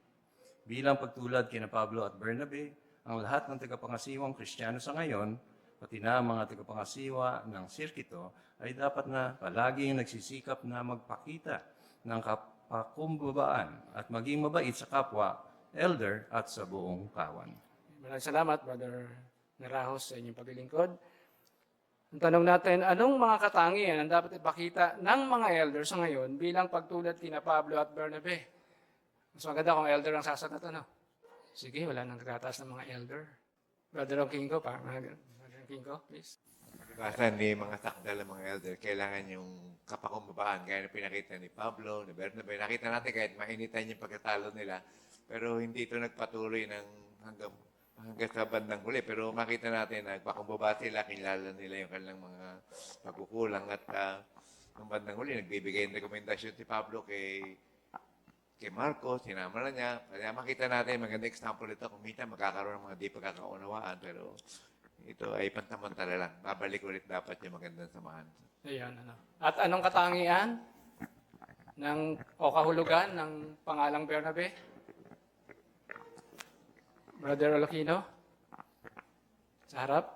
Bilang pagtulad kina Pablo at Bernabe, ang lahat ng tagapangasiwang Kristiyano sa ngayon, pati na mga tagapangasiwa ng sirkito, ay dapat na palaging nagsisikap na magpakita ng kapakumbabaan at maging mabait sa kapwa, elder at sa buong kawan. Maraming salamat, Brother Narahos, sa inyong paglilingkod. Ang tanong natin, anong mga katangian ang dapat ipakita ng mga elder sa ngayon bilang pagtulad kina Pablo at Bernabe? Mas maganda kung elder ang sasagot, Sige, wala nang nagtataas ng mga elder. Brother Kinko, Kinko, please. Basta hindi mga takdal ng mga elder, kailangan yung kapakumbabaan, gaya na pinakita ni Pablo, ni Bernabe. Nakita natin kahit mainitan yung pagkatalo nila, pero hindi ito nagpatuloy hanggang sa bandang huli. Pero makita natin, nagpakumbaba sila, kilala nila yung kanilang mga pagkukulang. At ng bandang huli, nagbibigay ng rekomendasyon si Pablo kay Marcos, sinama na niya. Kaya makita natin, magandang example ito, kung minsan magkakaroon ng mga di pagkakaunawaan, pero ito ay pansamantala lang. Babalik ulit dapat yung magandang samahan. Ayan, At anong katangian o kahulugan ng pangalang Bernabe? Brother Alokino? Sa harap?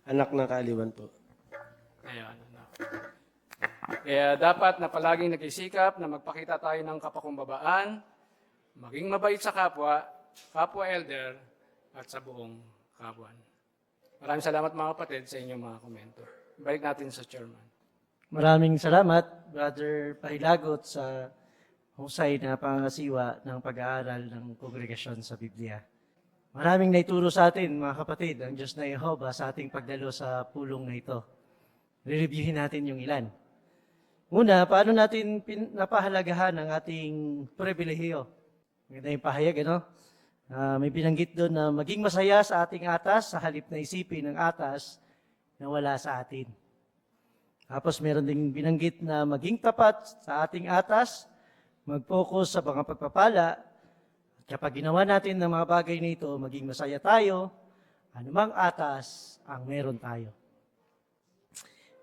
Anak ng kaaliwan po. Ayan, Kaya dapat na palaging nagsisikap na magpakita tayo ng kapakumbabaan, maging mabait sa kapwa elder, at sa buong kabuan. Maraming salamat mga kapatid sa inyong mga komento. Balik natin sa chairman. Maraming salamat, Brother Pahilagot, sa husay na pangasiwa ng pag-aaral ng kongregasyon sa Biblia. Maraming naituro sa atin, mga kapatid, ang Diyos na Jehovah sa ating pagdalo sa pulong na ito. Re-reviewin natin yung ilan. Una, paano natin napahalagahan ang ating pribilehiyo? Maganda yung pahayag, may binanggit doon na maging masaya sa ating atas sa halip na isipin ng atas na wala sa atin. Tapos meron ding binanggit na maging tapat sa ating atas, mag-focus sa mga pagpapala, at kapag ginawa natin ng mga bagay na ito, maging masaya tayo, anumang atas ang meron tayo.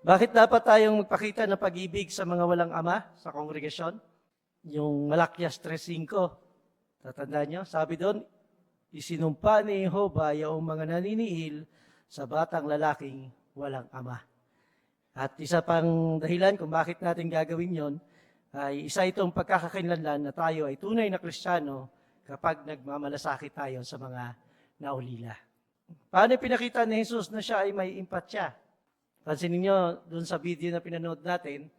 Bakit dapat tayong magpakita ng pag-ibig sa mga walang ama sa kongregasyon? Yung Malakias 3:5, tatandaan nyo, sabi doon, isinumpa ni Jehovah yung mga naniniil sa batang lalaking walang ama. At isa pang dahilan kung bakit natin gagawin yon ay isa itong pagkakakinlanlan na tayo ay tunay na Kristiyano kapag nagmamalasakit tayo sa mga naulila. Paano pinakita ni Jesus na siya ay may empatya? Pansinin niyo doon sa video na pinanood natin,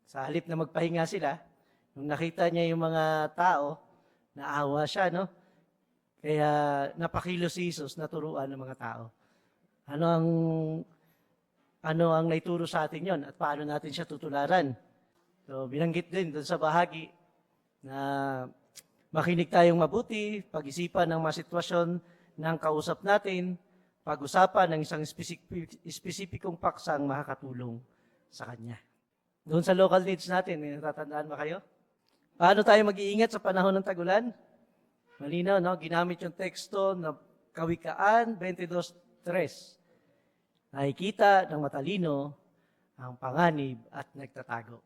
sa halip na magpahinga sila, nung nakita niya yung mga tao, naawa siya, Kaya napakilo si Jesus na turuan ng mga tao. Ano ang naituro sa atin yon at paano natin siya tutularan? So, binanggit din doon sa bahagi na makinig tayong mabuti, pag-isipan ng mga sitwasyon ng kausap natin, pag-usapan ng isang espesipikong paksang makakatulong sa kanya. Doon sa local needs natin, may natatandaan ba kayo? Paano tayo mag-iingat sa panahon ng tagulan? Malinaw, no? Ginamit yung teksto na Kawikaan 22:3. Nakikita ng matalino ang panganib at nagtatago.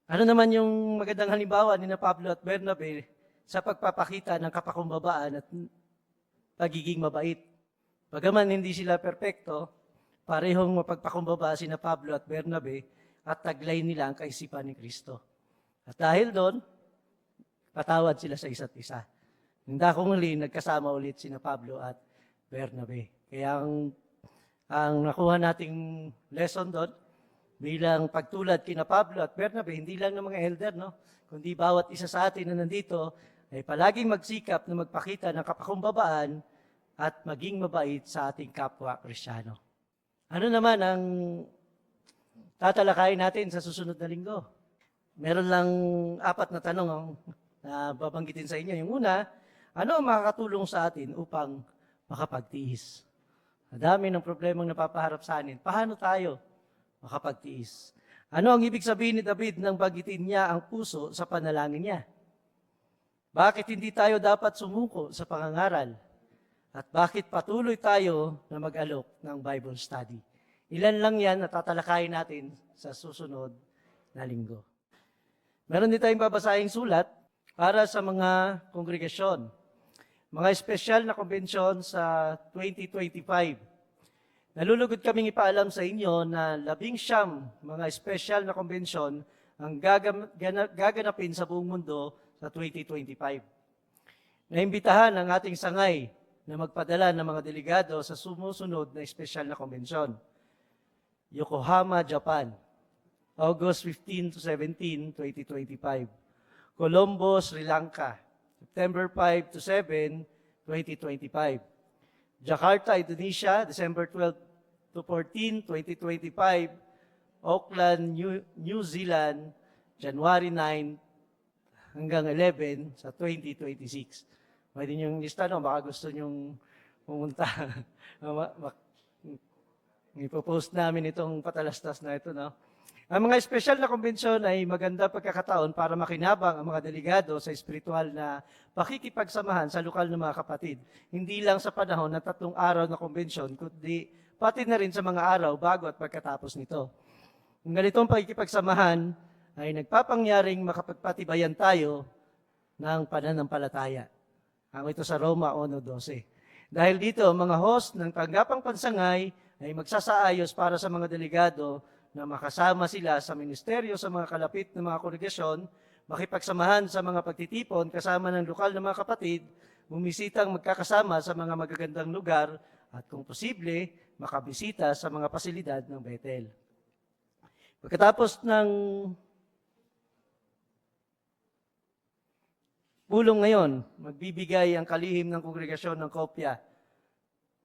Ano naman yung magandang halimbawa ni na Pablo at Bernabe sa pagpapakita ng kapakumbabaan at pagiging mabait? Bagaman hindi sila perpekto, parehong mapagpakumbaba si na Pablo at Bernabe at taglay nila ang kaisipan ni Kristo. At dahil doon, patawad sila sa isa't isa. Hindi akong huli, nagkasama ulit si na Pablo at Bernabe. Kaya ang nakuha nating lesson doon, bilang pagtulad kina Pablo at Bernabe, hindi lang ng mga elder, no? Kundi bawat isa sa atin na nandito ay palaging magsikap na magpakita ng kapakumbabaan at maging mabait sa ating kapwa Kristiyano. Ano naman ang tatalakayin natin sa susunod na linggo? Meron lang 4 na tanong na babanggitin sa inyo. Yung una, ano ang makakatulong sa atin upang makapagtiis? Madami ng problemang napapaharap sa atin. Paano tayo makapagtiis? Ano ang ibig sabihin ni David nang bagitin niya ang puso sa panalangin niya? Bakit hindi tayo dapat sumuko sa pangangaral? At bakit patuloy tayo na mag-alok ng Bible study? Ilan lang yan na tatalakayin natin sa susunod na linggo. Meron din tayong babasahing sulat para sa mga kongregasyon. Mga espesyal na konbensyon sa 2025. Nalulugod kaming ipaalam sa inyo na 19 mga espesyal na konbensyon ang gaganapin sa buong mundo sa 2025. Naimbitahan ang ating sangay na magpadala ng mga delegado sa sumusunod na espesyal na konbensyon. Yokohama, Japan, August 15 to 17, 2025. Colombo, Sri Lanka, September 5 to 7, 2025. Jakarta, Indonesia, December 12 to 14, 2025. Auckland, New Zealand, January 9 hanggang 11 sa 2026. Pwede niyong lista, no? Baka gusto niyong pumunta. Ipopost namin itong patalastas na ito, no? Ang mga espesyal na konbensyon ay maganda pagkakataon para makinabang ang mga delegado sa espiritual na pakikipagsamahan sa lokal ng mga kapatid. Hindi lang sa panahon ng 3 araw na konbensyon, kundi pati na rin sa mga araw bago at pagkatapos nito. Ang ganitong pakikipagsamahan ay nagpapangyaring makapagpatibayan tayo ng pananampalataya. Ang ito sa Roma 1:12. Dahil dito, mga host ng tanggapang pansangay ay magsasaayos para sa mga delegado na makasama sila sa ministeryo sa mga kalapit na mga kongregasyon, makipagsamahan sa mga pagtitipon kasama ng lokal na mga kapatid, bumisitang magkakasama sa mga magagandang lugar at kung posible, makabisita sa mga pasilidad ng Bethel. Pagkatapos ng pulong ngayon, magbibigay ang kalihim ng kongregasyon ng kopya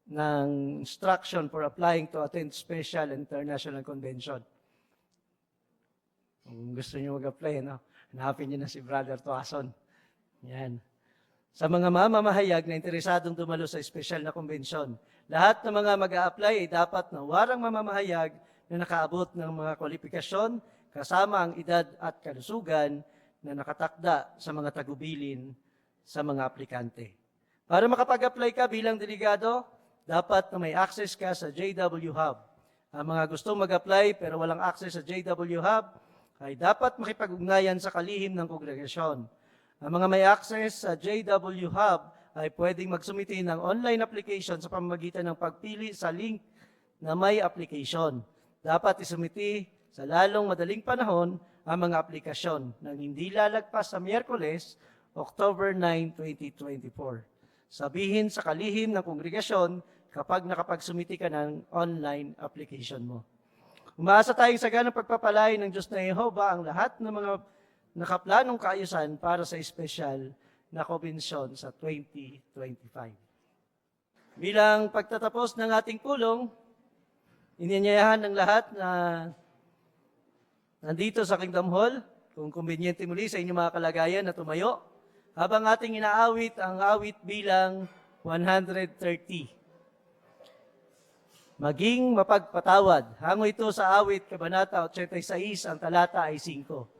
ng instruction for applying to attend special international convention. Kung gusto niyo mag-apply, no? Hanapin niyo na si Brother Toason. Yan. Sa mga mamamahayag na interesadong dumalo sa special na convention, lahat ng mga mag-a-apply ay dapat na warang mamamahayag na nakaabot ng mga kwalifikasyon kasama ang edad at kalusugan na nakatakda sa mga tagubilin sa mga aplikante. Para makapag-apply ka bilang delegado, dapat na may access ka sa JW Hub. Ang mga gustong mag-apply pero walang access sa JW Hub ay dapat makipag-ugnayan sa kalihim ng kongregasyon. Ang mga may access sa JW Hub ay pwedeng magsumiti ng online application sa pamamagitan ng pagpili sa link na may application. Dapat isumiti sa lalong madaling panahon ang mga aplikasyon nang hindi lalagpas sa Miyerkules, October 9, 2024. Sabihin sa kalihim ng kongregasyon kapag nakapagsumiti ka ng online application mo. Umaasa tayong saganang pagpapalay ng Diyos na Yehova ang lahat ng mga nakaplanong kaayusan para sa espesyal na konbensyon sa 2025. Bilang pagtatapos ng ating pulong, ininyayahan ng lahat na nandito sa Kingdom Hall, kung kumbinyente muli sa inyong mga kalagayan na tumayo, habang ating inaawit ang awit bilang 130. Maging mapagpatawad. Hango ito sa awit, Kabanata 86, ang talata ay 5.